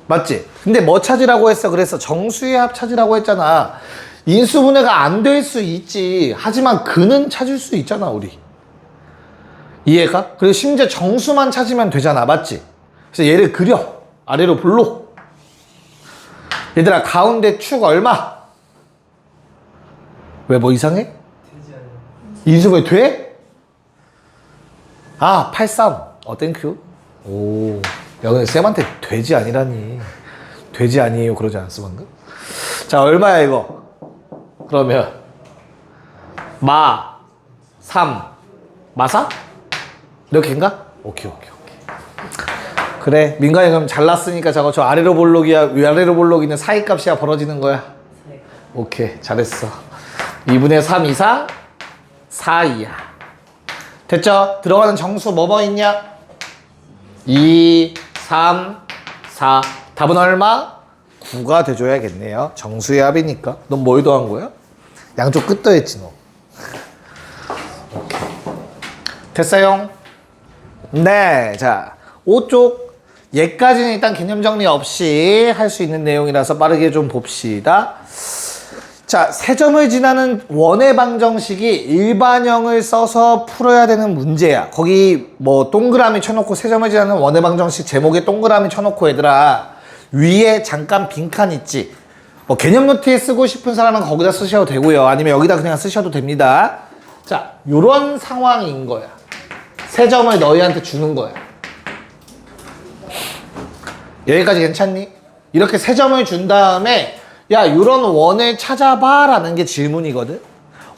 맞지? 근데 뭐 찾으라고 했어? 그래서 정수의 합 찾으라고 했잖아. 인수분해가 안 될 수 있지. 하지만 근은 찾을 수 있잖아, 우리. 이해가? 그리고 심지어 정수만 찾으면 되잖아. 맞지? 그래서 얘를 그려. 아래로 볼록. 얘들아, 가운데 축 얼마? 왜 뭐 이상해? 인수분해 돼? 아, 83. 땡큐. 오. 야, 근데 쌤한테 돼지 아니라니. 돼지 아니에요. 그러지 않았어, 방금? 자, 얼마야, 이거? 그러면, 3. 마사? 이렇게인가? 오케이. 그래, 민간이 그럼 잘났으니까 저거 저 아래로 볼록이야, 위아래로 볼록 있는 사이값이야 벌어지는 거야? 오케이, 잘했어. 2분의 3 이상 4 이하. 됐죠? 들어가는 정수 뭐뭐 있냐? 2, 3, 4. 답은 얼마? 9가 돼줘야겠네요. 정수의 합이니까. 넌 뭘 더한 거야? 양쪽 끝 더했지 너. 오케이. 됐어요? 네. 자, 5쪽. 얘까지는 일단 개념 정리 없이 할 수 있는 내용이라서 빠르게 좀 봅시다. 자, 세 점을 지나는 원의 방정식이 일반형을 써서 풀어야 되는 문제야. 거기 뭐 동그라미 쳐놓고 세 점을 지나는 원의 방정식 제목에 동그라미 쳐놓고 얘들아 위에 잠깐 빈칸 있지. 뭐 개념 노트에 쓰고 싶은 사람은 거기다 쓰셔도 되고요. 아니면 여기다 그냥 쓰셔도 됩니다. 자, 요런 상황인 거야. 세 점을 너희한테 주는 거야. 여기까지 괜찮니? 이렇게 세 점을 준 다음에 야, 요런 원을 찾아봐 라는 게 질문이거든.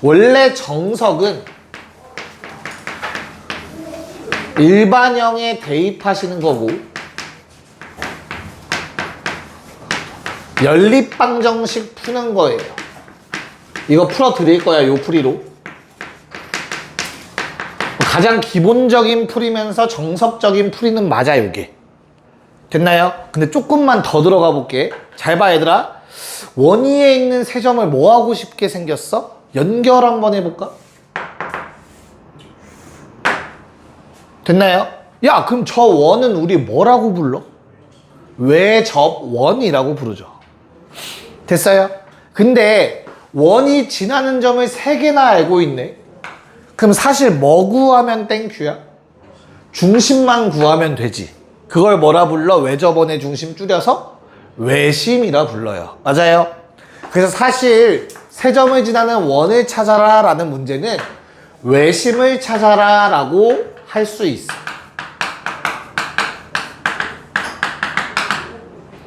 원래 정석은 일반형에 대입하시는 거고 연립방정식 푸는 거예요. 이거 풀어드릴 거야, 요 풀이로. 가장 기본적인 풀이면서 정석적인 풀이는 맞아, 요게. 됐나요? 근데 조금만 더 들어가 볼게. 잘 봐, 얘들아. 원위에 있는 세 점을 뭐 하고 싶게 생겼어? 연결 한번 해볼까? 됐나요? 야, 그럼 저 원은 우리 뭐라고 불러? 외접원이라고 부르죠. 됐어요? 근데 원이 지나는 점을 3개나 알고 있네. 그럼 사실 뭐 구하면 땡큐야? 중심만 구하면 되지. 그걸 뭐라 불러? 외접원의 중심 줄여서 외심이라 불러요. 맞아요? 그래서 사실 세점을 지나는 원을 찾아라 라는 문제는 외심을 찾아라 라고 할 수 있어.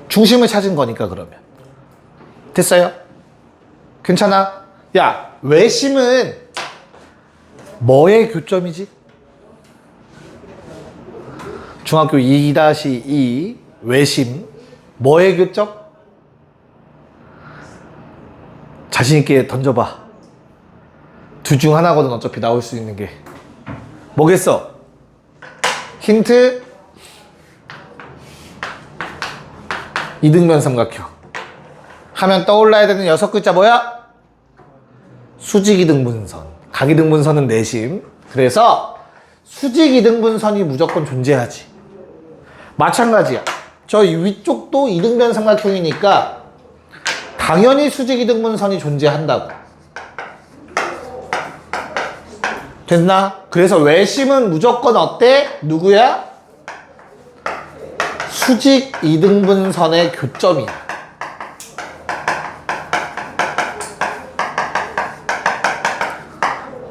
중심을 찾은 거니까 그러면. 됐어요? 괜찮아? 야, 외심은 뭐의 교점이지? 중학교 2-2 외심 뭐의 교점? 자신있게 던져봐. 둘 중 하나거든 어차피 나올 수 있는 게. 뭐겠어? 힌트. 이등변 삼각형 하면 떠올라야 되는 6글자 뭐야? 수직이등분선. 각이등분선은 내심. 그래서 수직이등분선이 무조건 존재하지. 마찬가지야. 저 위쪽도 이등변 삼각형이니까 당연히 수직이등분선이 존재한다고. 됐나? 그래서 외심은 무조건 어때? 누구야? 수직 이등분선의 교점이야.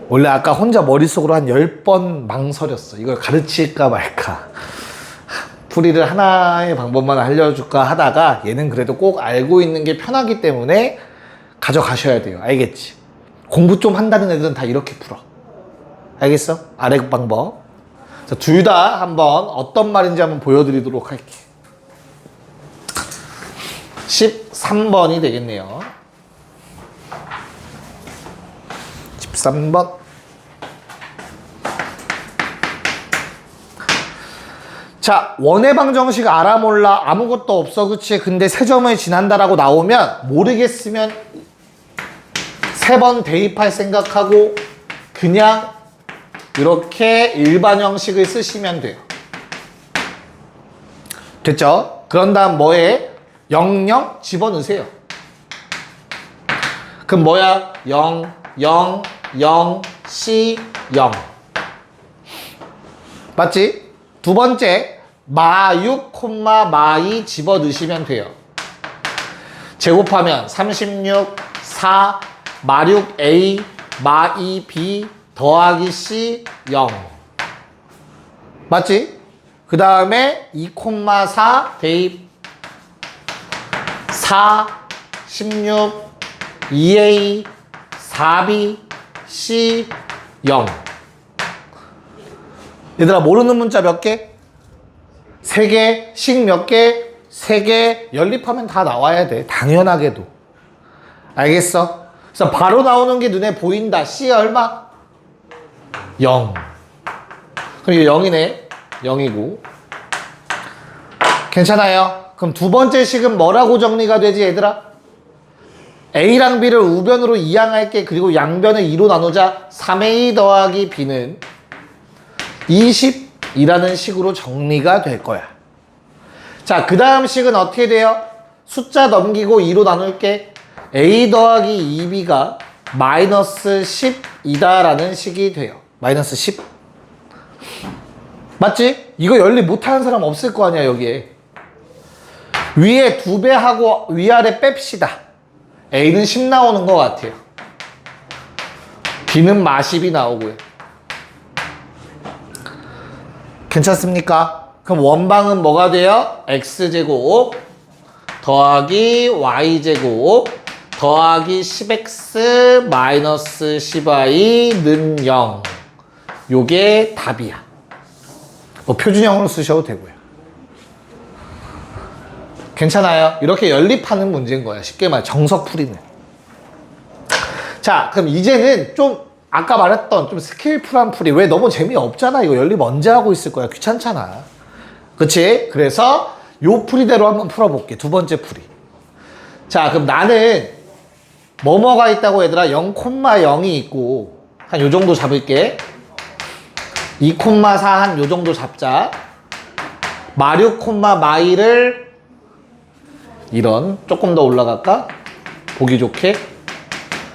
원래 아까 혼자 머릿속으로 한 10번 망설였어. 이걸 가르칠까 말까. 풀이를 하나의 방법만 알려줄까 하다가 얘는 그래도 꼭 알고 있는 게 편하기 때문에 가져가셔야 돼요. 알겠지? 공부 좀 한다는 애들은 다 이렇게 풀어. 알겠어? 아래 방법. 둘 다 한번 어떤 말인지 한번 보여드리도록 할게. 13번이 되겠네요. 13번. 자, 원의 방정식 알아 몰라 아무것도 없어 그치? 근데 세점을 지난다라고 나오면 모르겠으면 3번 대입할 생각하고 그냥 이렇게 일반 형식을 쓰시면 돼요. 됐죠? 그런 다음 뭐에? 00 집어넣으세요. 그럼 뭐야? 0, 0, 0, C, 0. 맞지? 두 번째, 마6, 마2 집어넣으시면 돼요. 제곱하면 36, 4, 마6A, 마2B 더하기 C, 0. 맞지? 그 다음에 2, 4 대입 4, 16, 2A, 4B, C, 0. 얘들아 모르는 문자 몇 개? 3개, 식 몇 개? 3개. 연립하면 다 나와야 돼. 당연하게도. 알겠어? 그래서 바로 나오는 게 눈에 보인다. C 얼마? 0. 그럼 이게 0이네. 0이고. 괜찮아요? 그럼 두 번째 식은 뭐라고 정리가 되지 얘들아? A랑 B를 우변으로 이항할게. 그리고 양변을 2로 나누자. 3A 더하기 B는 20이라는 식으로 정리가 될 거야. 자, 그 다음 식은 어떻게 돼요? 숫자 넘기고 2로 나눌게. A 더하기 2B가 마이너스 10이다라는 식이 돼요. 마이너스 10. 맞지? 이거 연립 못하는 사람 없을 거 아니야 여기에. 위에 2배 하고 위아래 뺍시다. A는 10 나오는 것 같아요. B는 마10이 나오고요. 괜찮습니까? 그럼 원방은 뭐가 돼요? x제곱 더하기 y제곱 더하기 10x 마이너스 10y는 0. 요게 답이야. 뭐 표준형으로 쓰셔도 되고요. 괜찮아요? 이렇게 연립하는 문제인 거야. 쉽게 말해 정석풀이는. 자, 그럼 이제는 좀 아까 말했던 좀 스킬풀한 풀이. 왜 너무 재미없잖아. 이거 연립 언제 하고 있을 거야. 귀찮잖아. 그치? 그래서 요 풀이대로 한번 풀어볼게. 두 번째 풀이. 자, 그럼 나는 뭐뭐가 있다고 얘들아? 0,0이 있고 한 요 정도 잡을게. 2,4 한 요 정도 잡자. 마6, 마2를 이런 조금 더 올라갈까? 보기 좋게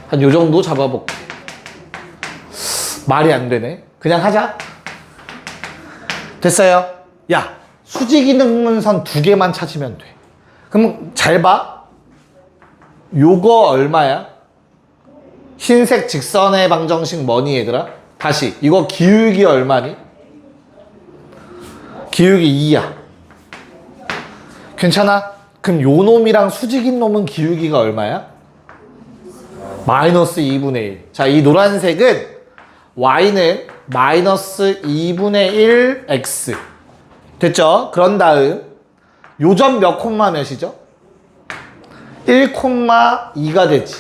한 요 정도 잡아볼게. 말이 안 되네. 그냥 하자. 됐어요? 야, 수직이등분선 2개만 찾으면 돼. 그럼 잘 봐. 요거 얼마야? 흰색 직선의 방정식 뭐니 얘들아? 다시 이거 기울기 얼마니? 기울기 2야. 괜찮아? 그럼 요 놈이랑 수직인 놈은 기울기가 얼마야? 마이너스 2분의 1. 자, 이 노란색은 y는 마이너스 2분의 1 x. 됐죠? 그런 다음 요점 몇 콤마 몇이죠? 1,2가 되지.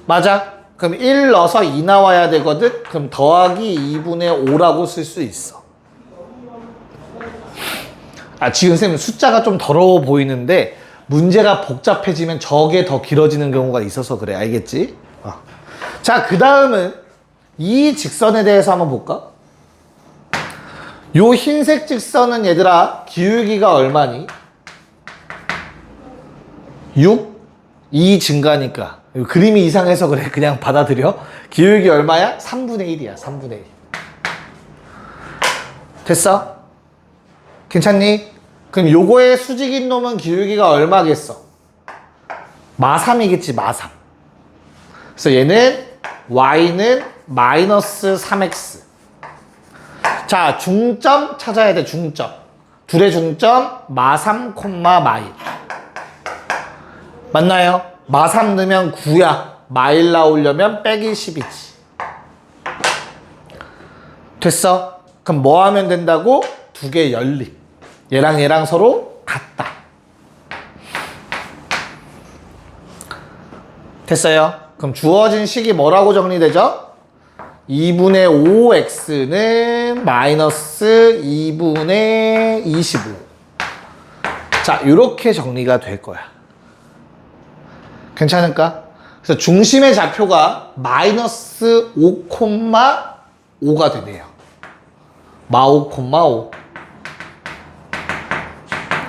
맞아? 그럼 1 넣어서 2 나와야 되거든? 그럼 더하기 2분의 5라고 쓸 수 있어. 아, 지금 쌤 숫자가 좀 더러워 보이는데 문제가 복잡해지면 저게 더 길어지는 경우가 있어서 그래. 알겠지? 자, 그 다음은 이 직선에 대해서 한번 볼까? 요 흰색 직선은 얘들아 기울기가 얼마니? 6? 2 증가니까 그림이 이상해서 그래. 그냥 받아들여. 기울기 얼마야? 3분의 1이야. 3분의 1. 됐어? 괜찮니? 그럼 요거의 수직인 놈은 기울기가 얼마겠어? 마3이겠지. 마3. 그래서 얘는 y는 마이너스 3x. 자, 중점 찾아야 돼. 중점. 둘의 중점 마3, 마1. 맞나요? 마3 넣으면 9야. 마1 나오려면 빼기 10이지. 됐어? 그럼 뭐 하면 된다고? 두 개 연립. 얘랑 얘랑 서로 같다. 됐어요? 그럼 주어진 식이 뭐라고 정리되죠? 2분의 5x는 마이너스 2분의 25. 자, 이렇게 정리가 될 거야. 괜찮을까? 그래서 중심의 좌표가 마이너스 5,5가 되네요. 마5, 5.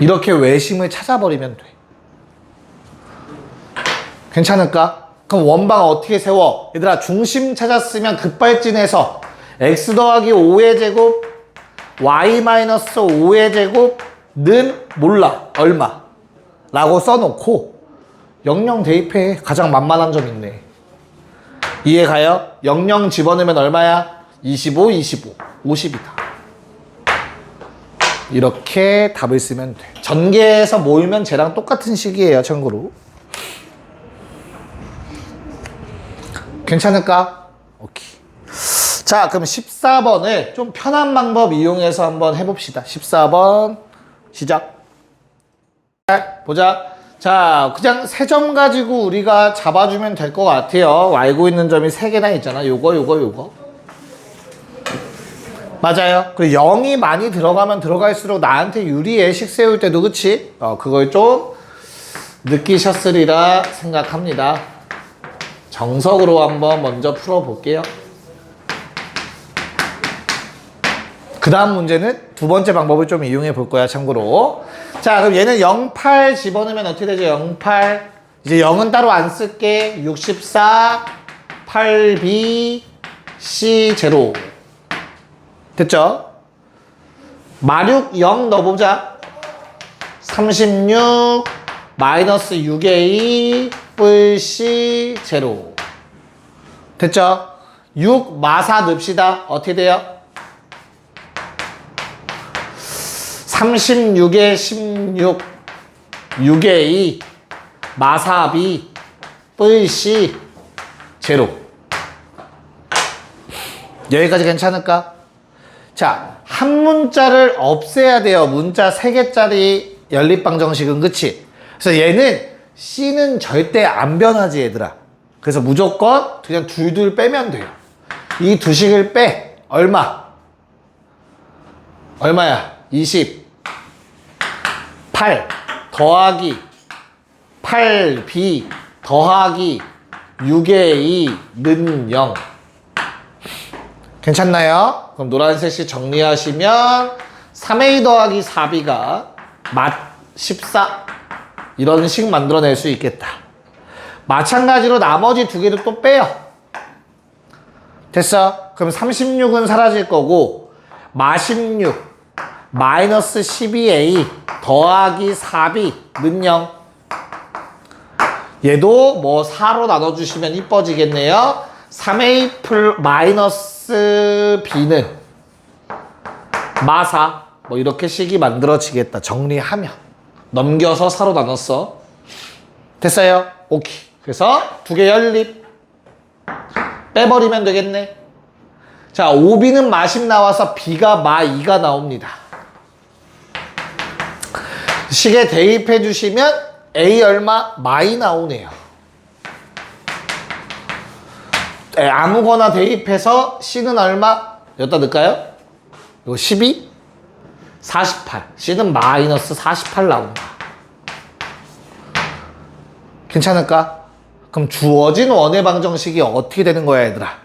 이렇게 외심을 찾아버리면 돼. 괜찮을까? 그럼 원방 어떻게 세워? 얘들아, 중심 찾았으면 급발진해서 x 더하기 5의 제곱 y 마이너스 5의 제곱는 몰라. 얼마? 라고 써놓고 00 대입해. 가장 만만한 점 있네. 이해가요? 00 집어넣으면 얼마야? 25, 50이다. 이렇게 답을 쓰면 돼. 전개해서 모으면 쟤랑 똑같은 식이에요. 참고로. 괜찮을까? 오케이. 자, 그럼 14번을 좀 편한 방법 이용해서 한번 해봅시다. 14번 시작. 보자. 자, 그냥 세 점 가지고 우리가 잡아주면 될 것 같아요. 알고 있는 점이 3개나 있잖아. 요거. 맞아요. 그리고 0이 많이 들어가면 들어갈수록 나한테 유리해. 식 세울 때도. 그치? 그걸 좀 느끼셨으리라 생각합니다. 정석으로 한번 먼저 풀어볼게요. 그 다음 문제는 두 번째 방법을 좀 이용해 볼 거야. 참고로. 자, 그럼 얘는 08 집어넣으면 어떻게 되죠? 08. 이제 0은 따로 안 쓸게. 64 8b c 제로. 됐죠? 마륙 0 넣어보자. 36 마이너스 6a 뿔c 제로. 됐죠? 6 마사 넣읍시다. 어떻게 돼요? 36에 16 6에 2 마사 b 뿔c 제로. 여기까지 괜찮을까? 자, 한 문자를 없애야 돼요. 문자 3개짜리 연립방정식은. 그치? 그래서 얘는 C는 절대 안 변하지 얘들아. 그래서 무조건 그냥 둘 빼면 돼요. 이 두 식을 빼. 얼마야? 20 8 더하기 8b 더하기 6의 2는 0. 괜찮나요? 그럼 노란색씩 정리하시면 3a 더하기 4b가 맛 14. 이런 식 만들어낼 수 있겠다. 마찬가지로 나머지 두 개를 또 빼요. 됐어? 그럼 36은 사라질 거고 마16 마이너스 12a 더하기 4b는 0. 얘도 뭐 4로 나눠주시면 이뻐지겠네요. 3a 마이너스 b는 마사 뭐 이렇게 식이 만들어지겠다. 정리하면 넘겨서 4로 나눴어. 됐어요? 오케이. 그래서 두 개 연립 빼버리면 되겠네. 자, 5b는 마심 나와서 b가 마 2가 나옵니다. 식에 대입해 주시면 a 얼마? 마이 나오네요. 아무거나 대입해서 c는 얼마? 여기다 넣을까요? 이거 12? 48. c는 마이너스 48 나온다. 괜찮을까? 그럼 주어진 원의 방정식이 어떻게 되는 거야, 얘들아?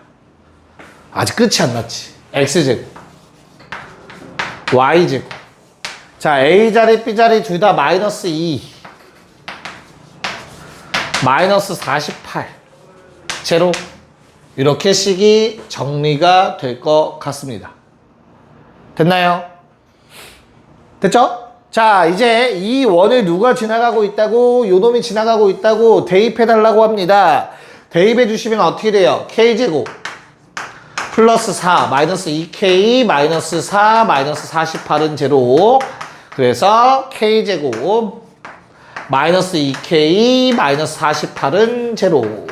아직 끝이 안 났지. x제곱 y제곱. 자, a자리 b자리 둘 다 마이너스 2 마이너스 48 제로. 이렇게 식이 정리가 될 것 같습니다. 됐나요? 됐죠? 자, 이제 이 원을 누가 지나가고 있다고? 요놈이 지나가고 있다고 대입해달라고 합니다. 대입해 주시면 어떻게 돼요? k제곱 플러스 4 마이너스 2k 마이너스 4 마이너스 48은 제로. 그래서 k제곱 마이너스 2k 마이너스 48은 제로.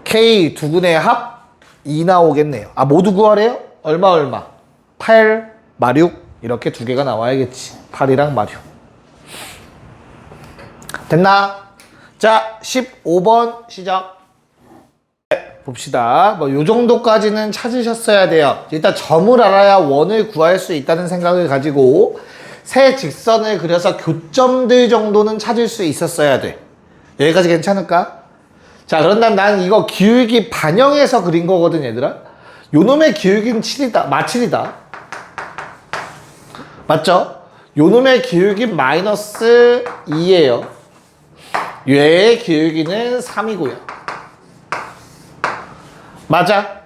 k 두근의 합 2 나오겠네요. 아, 모두 구하래요? 얼마? 8, 마6 이렇게 두 개가 나와야겠지. 8이랑 마6. 됐나? 자, 15번 시작. 봅시다. 뭐 요 정도까지는 찾으셨어야 돼요. 일단 점을 알아야 원을 구할 수 있다는 생각을 가지고 세 직선을 그려서 교점들 정도는 찾을 수 있었어야 돼. 여기까지 괜찮을까? 자, 그런다면 난 이거 기울기 반영해서 그린 거거든, 얘들아. 요놈의 기울기는 7이다. 마7이다. 맞죠? 요놈의 기울기 마이너스 2예요. 얘의 기울기는 3이고요. 맞아.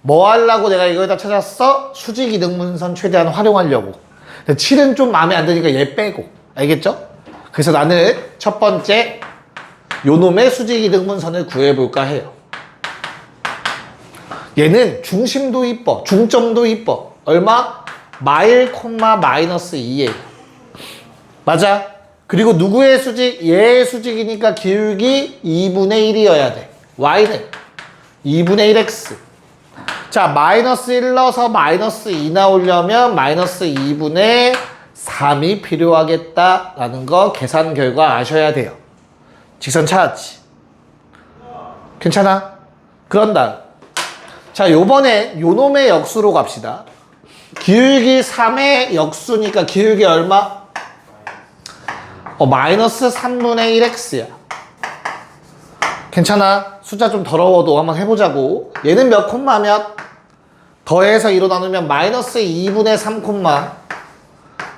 뭐 하려고 내가 이거에다 찾았어? 수직 이등분선 최대한 활용하려고. 7은 좀 마음에 안 드니까 얘 빼고. 알겠죠? 그래서 나는 첫 번째 요놈의 수직 이등분선을 구해볼까 해요. 얘는 중심도 이뻐. 중점도 이뻐. 얼마? 마일 콤마 마이너스 2예요. 맞아. 그리고 누구의 수직? 얘의 수직이니까 기울기 2분의 1이어야 돼. y는 2분의 1x. 자, 마이너스 1 넣어서 마이너스 2 나오려면 마이너스 2분의 3이 필요하겠다라는 거 계산 결과 아셔야 돼요. 직선 찾았지? 괜찮아? 그런 다음. 자, 요번에 요놈의 역수로 갑시다. 기울기 3의 역수니까 기울기 얼마? 마이너스 3분의 1x야. 괜찮아? 숫자 좀 더러워도 한번 해보자고. 얘는 몇 콤마면? 더해서 2로 나누면 마이너스 2분의 3 콤마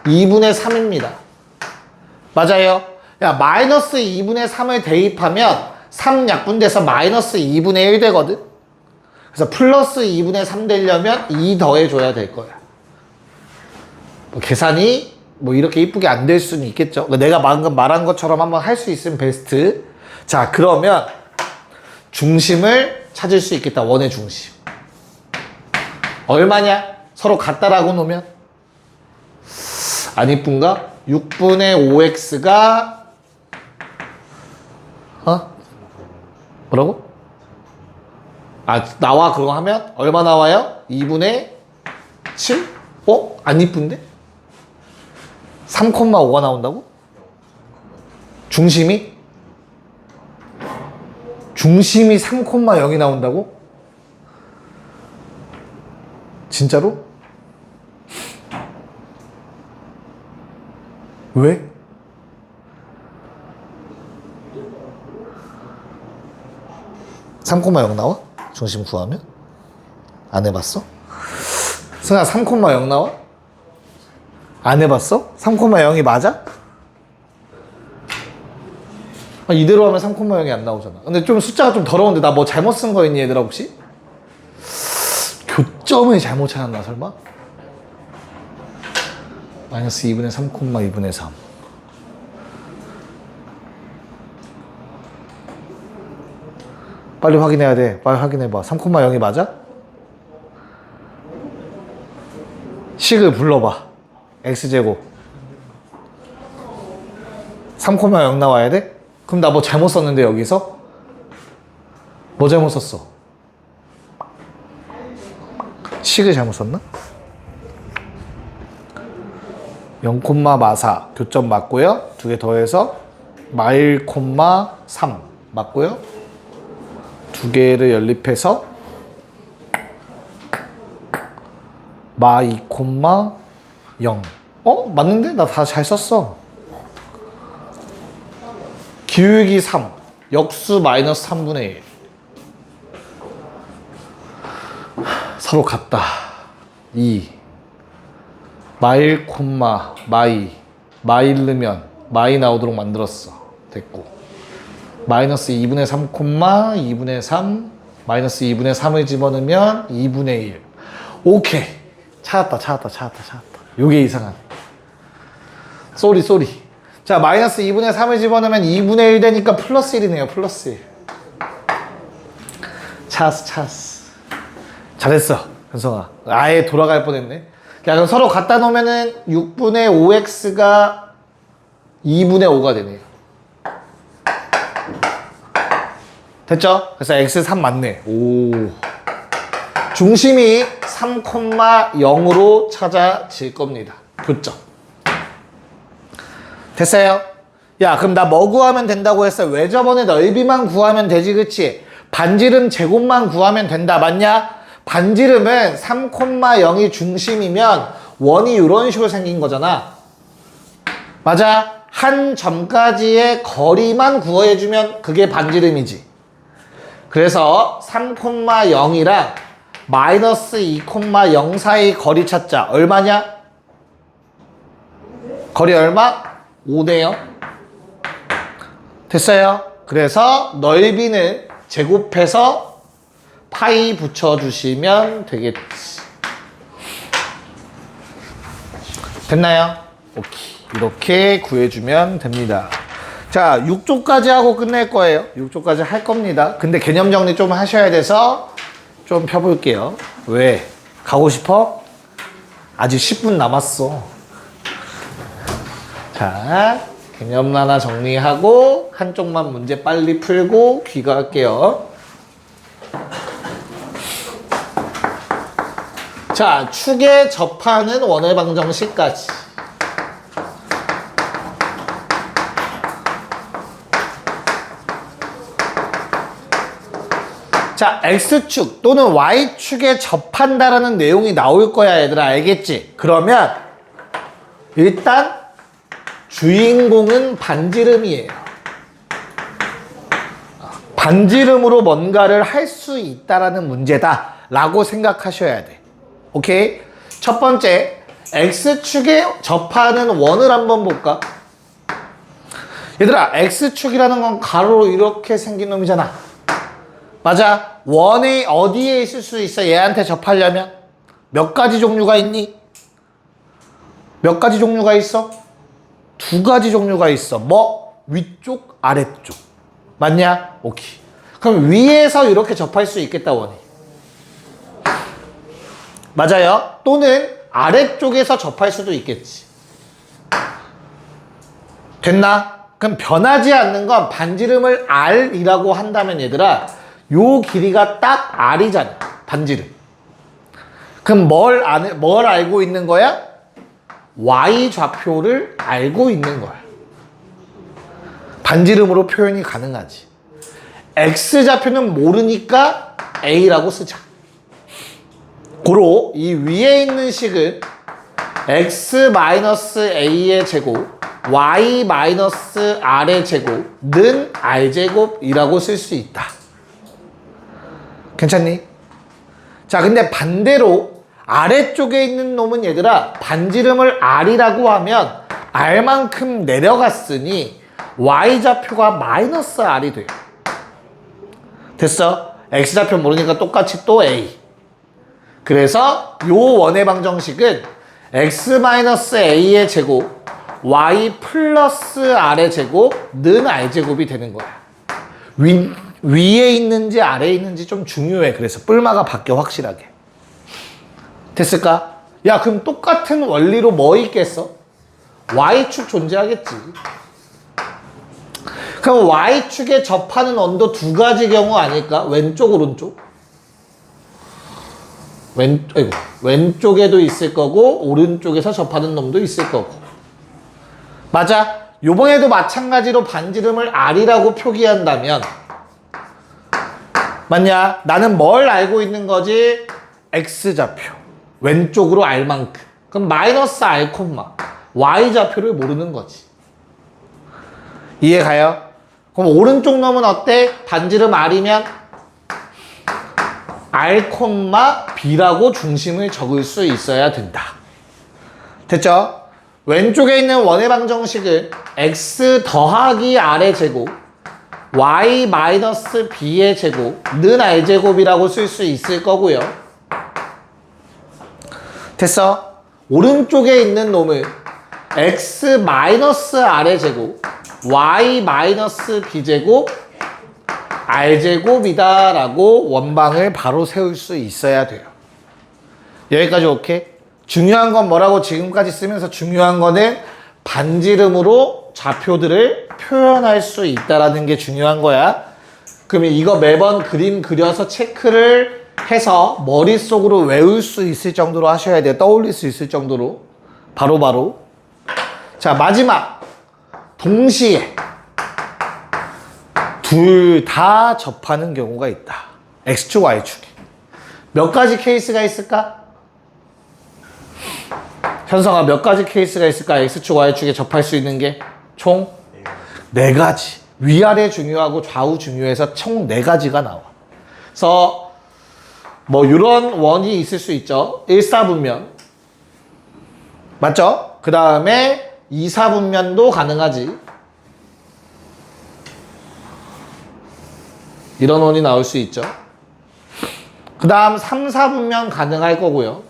2분의 3입니다. 맞아요? 야, 마이너스 2분의 3을 대입하면 3 약분돼서 마이너스 2분의 1 되거든? 그래서 플러스 2분의 3 되려면 2 더해줘야 될 거야. 뭐 계산이 뭐 이렇게 이쁘게 안 될 수는 있겠죠. 내가 방금 말한 것처럼 한번 할 수 있으면 베스트. 자, 그러면 중심을 찾을 수 있겠다. 원의 중심. 얼마냐? 서로 같다라고 놓으면 안 이쁜가? 6분의 5x가 뭐라고? 나와 그거 하면 얼마 나와요? 2분의 7? 안 이쁜데? 3,5가 나온다고? 중심이 3,0이 나온다고? 진짜로? 왜? (3,0) 나와? 중심 구하면? 안 해봤어? 승아 3,0 나와? 안 해봤어? 3,0이 맞아? 이대로 하면 3,0이 안 나오잖아. 근데 좀 숫자가 좀 더러운데 나 뭐 잘못 쓴 거 있니 얘들아 혹시? 교점을 잘못 찾았나 설마? 마이너스 2분의 3, 2분의 3. 빨리 확인해야 돼. 빨리 확인해봐. 3,0이 맞아? 식을 불러봐. x제곱 3,0 나와야 돼? 그럼 나 뭐 잘못 썼는데 여기서? 뭐 잘못 썼어? 식을 잘못 썼나? 0,4 교점 맞고요. 두 개 더해서 마1,3 맞고요. 두 개를 연립해서 마2,0 맞는데? 나 다 잘 썼어. 기울기 3 역수 마이너스 3분의 1 서로 같다. 2 마1, 마2 넣으면 마이 나오도록 만들었어. 됐고 마이너스 2분의 3, 2분의 3 마이너스 2분의 3을 집어넣으면 2분의 1 오케이. 찾았다. 요게 이상하네. 쏘리. 자, 마이너스 2분의 3을 집어넣으면 2분의 1 되니까 플러스 1이네요. 플러스 1. 찾았어. 잘했어, 현성아. 아예 돌아갈 뻔했네. 야, 그럼 서로 갖다 놓으면은 6분의 5x가 2분의 5가 되네요. 됐죠? 그래서 x 3 맞네. 오. 중심이 3,0으로 찾아질 겁니다. 교점. 됐어요? 야, 그럼 나 뭐 구하면 된다고 했어? 왜 저번에 넓이만 구하면 되지, 그치? 반지름 제곱만 구하면 된다, 맞냐? 반지름은 3,0이 중심이면 원이 이런 식으로 생긴 거잖아. 맞아? 한 점까지의 거리만 구해주면 그게 반지름이지. 그래서 3,0이랑 마이너스 2,0 사이 거리 찾자. 얼마냐? 거리 얼마? 5네요. 됐어요? 그래서 넓이는 제곱해서 파이 붙여주시면 되겠지. 됐나요? 오케이. 이렇게 구해주면 됩니다. 자, 6조까지 하고 끝낼 거예요. 6조까지 할 겁니다. 근데 개념 정리 좀 하셔야 돼서 좀 펴볼게요. 왜? 가고 싶어? 아직 10분 남았어. 자, 개념 하나 정리하고 한쪽만 문제 빨리 풀고 귀가할게요. 자, 축에 접하는 원의 방정식까지. 자, X축 또는 Y축에 접한다라는 내용이 나올 거야, 얘들아. 알겠지? 그러면 일단 주인공은 반지름이에요. 반지름으로 뭔가를 할 수 있다라는 문제다 라고 생각하셔야 돼. 오케이? 첫 번째, X축에 접하는 원을 한번 볼까? 얘들아, X축이라는 건 가로로 이렇게 생긴 놈이잖아. 맞아? 원이 어디에 있을 수 있어? 얘한테 접하려면? 몇 가지 종류가 있니? 몇 가지 종류가 있어? 두 가지 종류가 있어. 뭐? 위쪽, 아래쪽. 맞냐? 오케이. 그럼 위에서 이렇게 접할 수 있겠다, 원이. 맞아요? 또는 아래쪽에서 접할 수도 있겠지. 됐나? 그럼 변하지 않는 건 반지름을 R이라고 한다면 얘들아, 요 길이가 딱 R이잖아. 반지름. 그럼 뭘 알고 있는 거야? Y 좌표를 알고 있는 거야. 반지름으로 표현이 가능하지. X 좌표는 모르니까 A라고 쓰자. 고로 이 위에 있는 식은 X-A의 제곱, Y-R의 제곱는 R제곱이라고 쓸 수 있다. 괜찮니? 자, 근데 반대로 아래쪽에 있는 놈은 얘들아, 반지름을 R이라고 하면 R만큼 내려갔으니 Y좌표가 마이너스 R이 돼요. 됐어? X좌표 모르니까 똑같이 또 A. 그래서 요 원의 방정식은 X-A의 제곱, Y 플러스 R의 제곱는 R제곱이 되는 거야. 위에 있는지 아래에 있는지 좀 중요해. 그래서 뿔마가 바뀌어 확실하게. 됐을까? 야, 그럼 똑같은 원리로 뭐 있겠어? Y축 존재하겠지. 그럼 Y축에 접하는 원도 두 가지 경우 아닐까? 왼쪽, 오른쪽? 왼쪽에도 있을 거고 오른쪽에서 접하는 놈도 있을 거고. 맞아? 요번에도 마찬가지로 반지름을 R이라고 표기한다면 맞냐? 나는 뭘 알고 있는 거지? X좌표 왼쪽으로 R만큼. 그럼 마이너스 R, Y좌표를 모르는 거지. 이해가요? 그럼 오른쪽 놈은 어때? 반지름 R이면 R, B라고 중심을 적을 수 있어야 된다. 됐죠? 왼쪽에 있는 원의 방정식을 X 더하기 R의 제곱 Y 마이너스 B의 제곱는 R제곱이라고 쓸 수 있을 거고요. 됐어? 오른쪽에 있는 놈을 X 마이너스 R의 제곱 Y 마이너스 B제곱 R제곱이다 라고 원방을 바로 세울 수 있어야 돼요. 여기까지 오케이? 중요한 건 뭐라고 지금까지 쓰면서 중요한 거는 반지름으로 좌표들을 표현할 수 있다라는 게 중요한 거야. 그러면 이거 매번 그림 그려서 체크를 해서 머릿속으로 외울 수 있을 정도로 하셔야 돼요. 떠올릴 수 있을 정도로. 바로바로. 자, 마지막. 동시에 둘 다 접하는 경우가 있다. X축, Y축에. 몇 가지 케이스가 있을까? 현성아, 몇 가지 케이스가 있을까? X축, Y축에 접할 수 있는 게 총 4가지. 위아래 중요하고 좌우 중요해서 총 4가지가 나와. 그래서 뭐 이런 원이 있을 수 있죠. 1사분면. 맞죠? 그 다음에 2사분면도 가능하지. 이런 원이 나올 수 있죠. 그 다음 3사분면 가능할 거고요.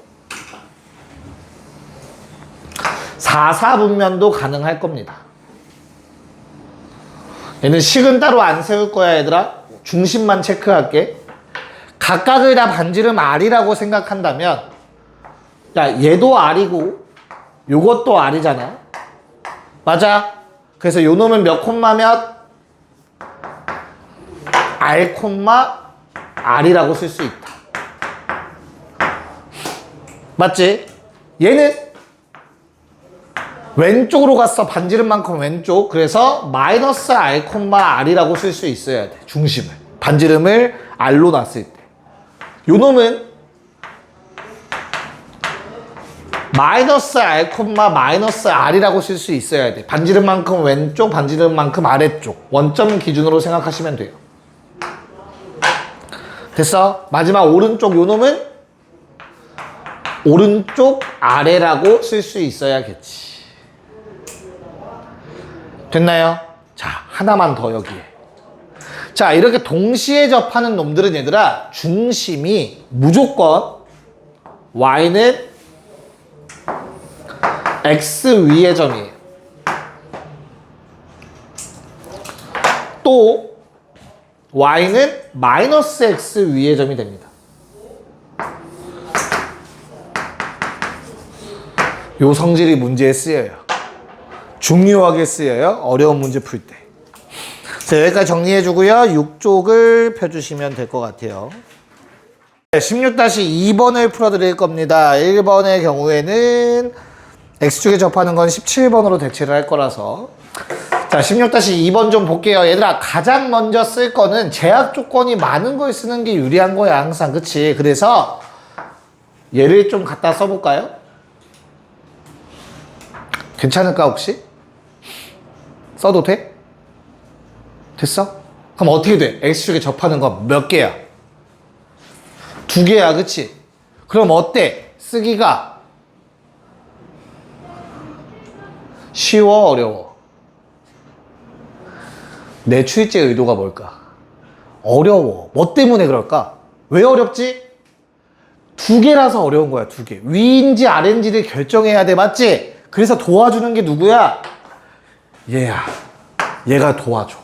4사분면도 가능할 겁니다. 얘는 식은 따로 안 세울 거야, 얘들아. 중심만 체크할게. 각각을 다 반지름 R이라고 생각한다면 야, 얘도 R이고 요것도 R이잖아. 맞아? 그래서 요 놈은 몇 콤마 몇? R, R이라고 쓸 수 있다. 맞지? 얘는 왼쪽으로 갔어. 반지름만큼 왼쪽. 그래서 마이너스 R, R이라고 쓸 수 있어야 돼. 중심을. 반지름을 R로 놨을 때. 요 놈은 마이너스 R, 마이너스 R이라고 쓸 수 있어야 돼. 반지름만큼 왼쪽, 반지름만큼 아래쪽. 원점 기준으로 생각하시면 돼요. 됐어? 마지막 오른쪽 요 놈은 오른쪽 아래라고 쓸 수 있어야겠지. 됐나요? 자, 하나만 더 여기에. 자, 이렇게 동시에 접하는 놈들은 얘들아 중심이 무조건 Y는 X 위의 점이에요. 또 Y는 마이너스 X 위의 점이 됩니다. 요 성질이 문제에 쓰여요. 중요하게 쓰여요. 어려운 문제 풀 때. 자, 여기까지 정리해주고요. 6쪽을 펴주시면 될 것 같아요. 16-2번을 풀어드릴 겁니다. 1번의 경우에는 X축에 접하는 건 17번으로 대체를 할 거라서. 자, 16-2번 좀 볼게요. 얘들아, 가장 먼저 쓸 거는 제약 조건이 많은 걸 쓰는 게 유리한 거야, 항상. 그치? 그래서 얘를 좀 갖다 써볼까요? 괜찮을까, 혹시? 써도 돼? 됐어? 그럼 어떻게 돼? X축에 접하는 건 몇 개야? 2개야, 그치? 그럼 어때? 쓰기가 쉬워, 어려워? 내 출제 의도가 뭘까? 어려워. 뭐 때문에 그럴까? 왜 어렵지? 2개라서 어려운 거야, 2개. 위인지 아래인지를 결정해야 돼, 맞지? 그래서 도와주는 게 누구야? 얘야. 얘가 도와줘.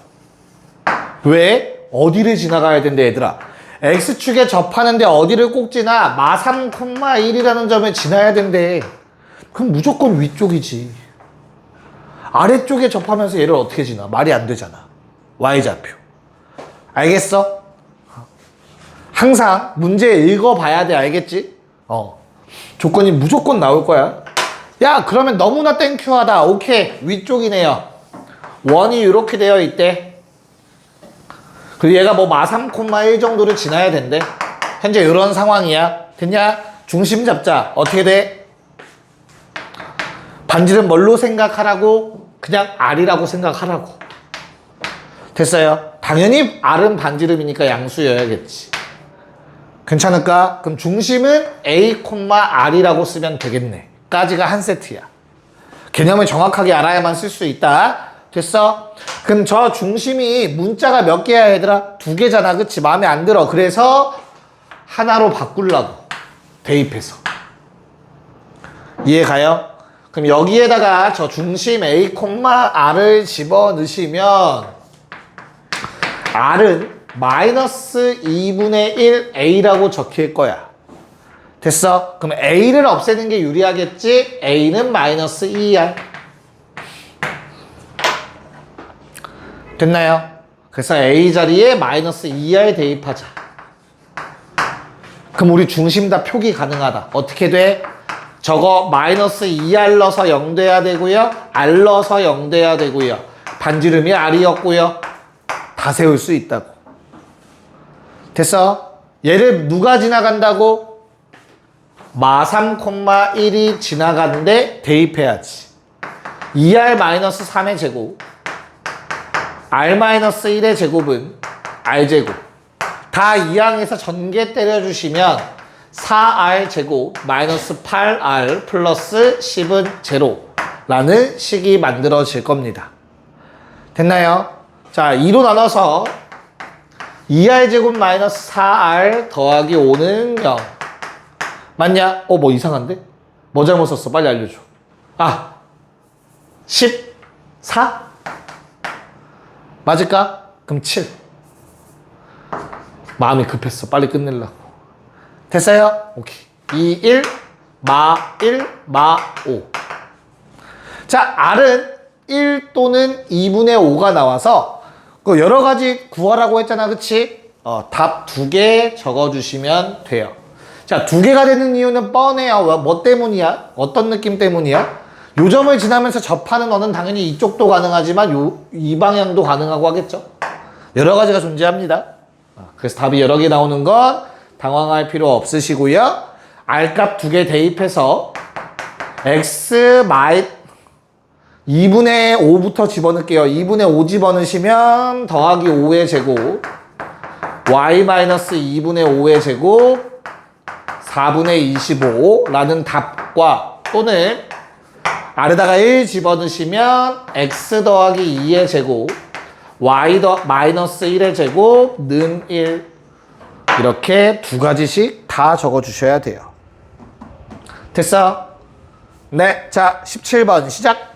왜? 어디를 지나가야 된대 얘들아? X축에 접하는데 어디를 꼭 지나? 마3,1이라는 점을 지나야 된대. 그럼 무조건 위쪽이지. 아래쪽에 접하면서 얘를 어떻게 지나? 말이 안 되잖아. Y좌표. 알겠어? 항상 문제 읽어봐야 돼. 알겠지? 조건이 무조건 나올 거야. 야, 그러면 너무나 땡큐하다. 오케이. 위쪽이네요. 원이 이렇게 되어 있대. 그리고 얘가 뭐 마3,1 정도를 지나야 된대. 현재 이런 상황이야. 됐냐? 중심 잡자. 어떻게 돼? 반지름 뭘로 생각하라고? 그냥 R이라고 생각하라고. 됐어요? 당연히 R은 반지름이니까 양수여야겠지. 괜찮을까? 그럼 중심은 A, R이라고 쓰면 되겠네. 까지가 한 세트야. 개념을 정확하게 알아야만 쓸 수 있다. 됐어? 그럼 저 중심이 문자가 몇 개야 얘들아? 2개잖아. 그치? 마음에 안 들어. 그래서 하나로 바꾸려고. 대입해서. 이해 가요? 그럼 여기에다가 저 중심 A, R을 집어넣으시면 R은 마이너스 2분의 1 A라고 적힐 거야. 됐어? 그럼 A를 없애는 게 유리하겠지? A는 마이너스 2R. 됐나요? 그래서 A 자리에 마이너스 2R 대입하자. 그럼 우리 중심 다 표기 가능하다. 어떻게 돼? 저거 마이너스 2R 넣어서 0 돼야 되고요. R 넣어서 0 돼야 되고요. 반지름이 R이었고요. 다 세울 수 있다고. 됐어? 얘를 누가 지나간다고? 마3,1이 지나가는데 대입해야지. 2R-3의 제곱 R-1의 제곱은 R제곱. 다 이항에서 전개 때려주시면 4R 제곱 마이너스 8R 플러스 10은 제로라는 식이 만들어질 겁니다. 됐나요? 자, 2로 나눠서 2R 제곱 마이너스 4R 더하기 5는 0. 맞냐? 뭐 이상한데? 뭐 잘못 썼어? 빨리 알려줘. 14? 맞을까? 그럼 7. 마음이 급했어. 빨리 끝내려고. 됐어요? 오케이. 2, 1, 마 1, 마 5. 자, R은 1 또는 2분의 5가 나와서 그 여러 가지 구하라고 했잖아. 그치? 답 2개 적어주시면 돼요. 자, 2개가 되는 이유는 뻔해요. 뭐 때문이야? 어떤 느낌 때문이야? 요 점을 지나면서 접하는 어는 당연히 이쪽도 가능하지만 이 방향도 가능하고 하겠죠. 여러 가지가 존재합니다. 그래서 답이 여러 개 나오는 건 당황할 필요 없으시고요. R값 2개 대입해서 X 2분의 5부터 집어넣을게요. 2분의 5 집어넣으시면 더하기 5의 제곱 Y-2분의 5의 제곱 4분의 25라는 답과 또는 R에다가 1 집어넣으시면 X 더하기 2의 제곱 Y-1의 제곱 는 1 이렇게 2가지씩 다 적어주셔야 돼요. 됐어? 네, 자 17번 시작.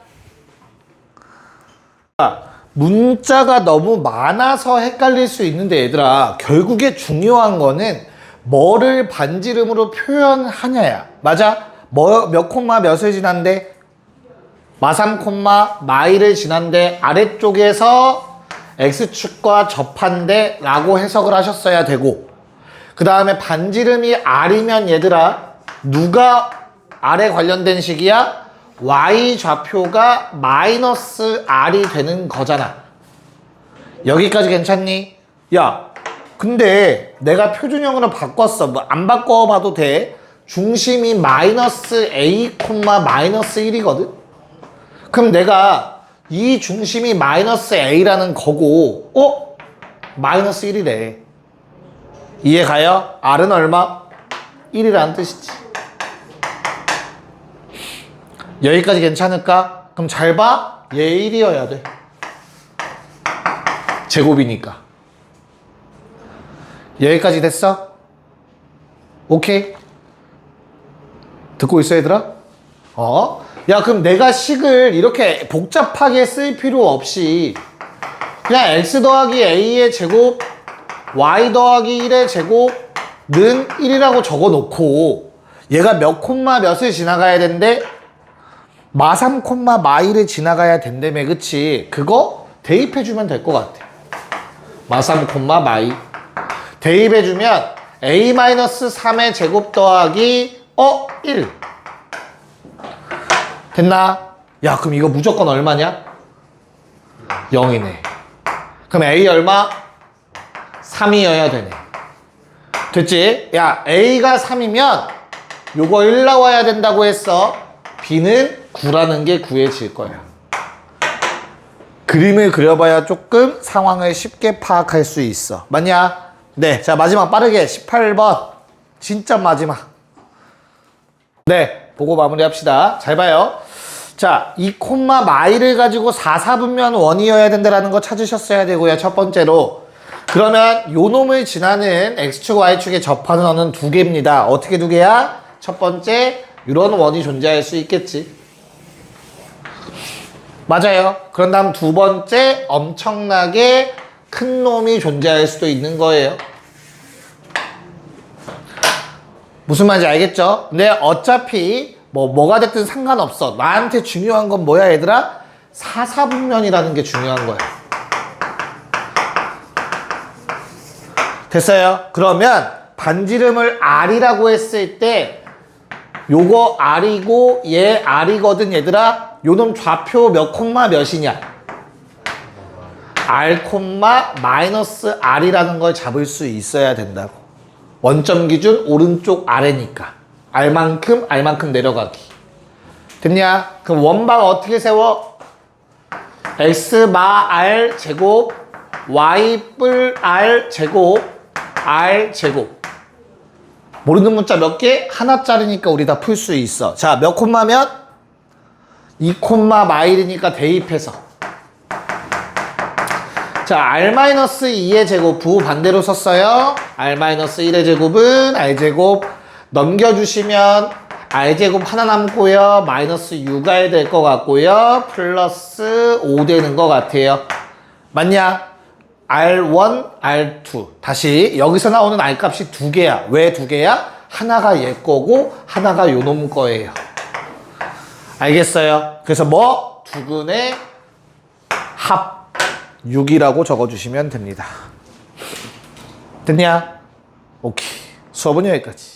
문자가 너무 많아서 헷갈릴 수 있는데 얘들아, 결국에 중요한 거는 뭐를 반지름으로 표현하냐야. 맞아? 몇 콤마 몇을 지난데? 마3 콤마 마1을 지난데 아래쪽에서 X축과 접한데 라고 해석을 하셨어야 되고, 그 다음에 반지름이 R이면 얘들아 누가 R에 관련된 식이야? Y 좌표가 마이너스 R이 되는 거잖아. 여기까지 괜찮니? 야, 근데 내가 표준형으로 바꿨어. 뭐 안 바꿔봐도 돼. 중심이 마이너스 A, 마이너스 1이거든? 그럼 내가 이 중심이 마이너스 A라는 거고, 마이너스 1이래. 이해 가요? R은 얼마? 1이라는 뜻이지. 여기까지 괜찮을까? 그럼 잘 봐. 얘 1이어야 돼. 제곱이니까. 여기까지 됐어? 오케이? 듣고 있어 얘들아? 야, 그럼 내가 식을 이렇게 복잡하게 쓸 필요 없이 그냥 x 더하기 a의 제곱 y 더하기 1의 제곱는 1이라고 적어놓고 얘가 몇 콤마 몇을 지나가야 된대? 마3 콤마 마1을 지나가야 된다며, 그치? 그거 대입해주면 될 것 같아. 마3 콤마 마2 대입해주면 a-3의 제곱 더하기 1 됐나? 야, 그럼 이거 무조건 얼마냐? 0이네. 그럼 a 얼마? 3이어야 되네. 됐지? 야, a가 3이면 요거 1 나와야 된다고 했어. b는 9라는 게 구해질 거야. 그림을 그려봐야 조금 상황을 쉽게 파악할 수 있어. 맞냐? 네, 자 마지막 빠르게 18번 진짜 마지막. 네, 보고 마무리합시다. 잘 봐요. 자, 2 콤마 마이를 가지고 4, 4분면 원이어야 된다는 거 찾으셨어야 되고요. 첫 번째로. 그러면 요 놈을 지나는 x축, y축의 접하는 원은 두 개입니다. 어떻게 두 개야? 첫 번째, 이런 원이 존재할 수 있겠지. 맞아요. 그런 다음 두 번째, 엄청나게 큰 놈이 존재할 수도 있는 거예요. 무슨 말인지 알겠죠? 근데 어차피 뭐가 됐든 상관없어. 나한테 중요한 건 뭐야, 얘들아? 4, 4분면이라는 게 중요한 거야. 됐어요? 그러면 반지름을 R이라고 했을 때 요거 R이고 얘 R이거든, 얘들아. 요놈 좌표 몇 콤마 몇이냐? R 콤마 마이너스 R이라는 걸 잡을 수 있어야 된다고. 원점 기준 오른쪽 아래니까. R만큼 내려가기. 됐냐? 그럼 원방 어떻게 세워? X 마 R 제곱 Y 뿔 R 제곱 R 제곱. 모르는 문자 몇 개? 하나짜리니까 우리 다 풀 수 있어. 자, 몇 콤마면? 2 콤마 마일이니까 대입해서. 자, R-2의 제곱 부 반대로 썼어요. R-1의 제곱은 R제곱 넘겨주시면 R제곱 하나 남고요. 마이너스 6R 될 것 같고요. 플러스 5 되는 것 같아요. 맞냐? R1, R2. 다시 여기서 나오는 R 값이 두 개야. 왜 두 개야? 하나가 얘 거고 하나가 요 놈 거예요. 알겠어요? 그래서 두근의 합 6이라고 적어주시면 됩니다. 됐냐? 오케이. 수업은 여기까지.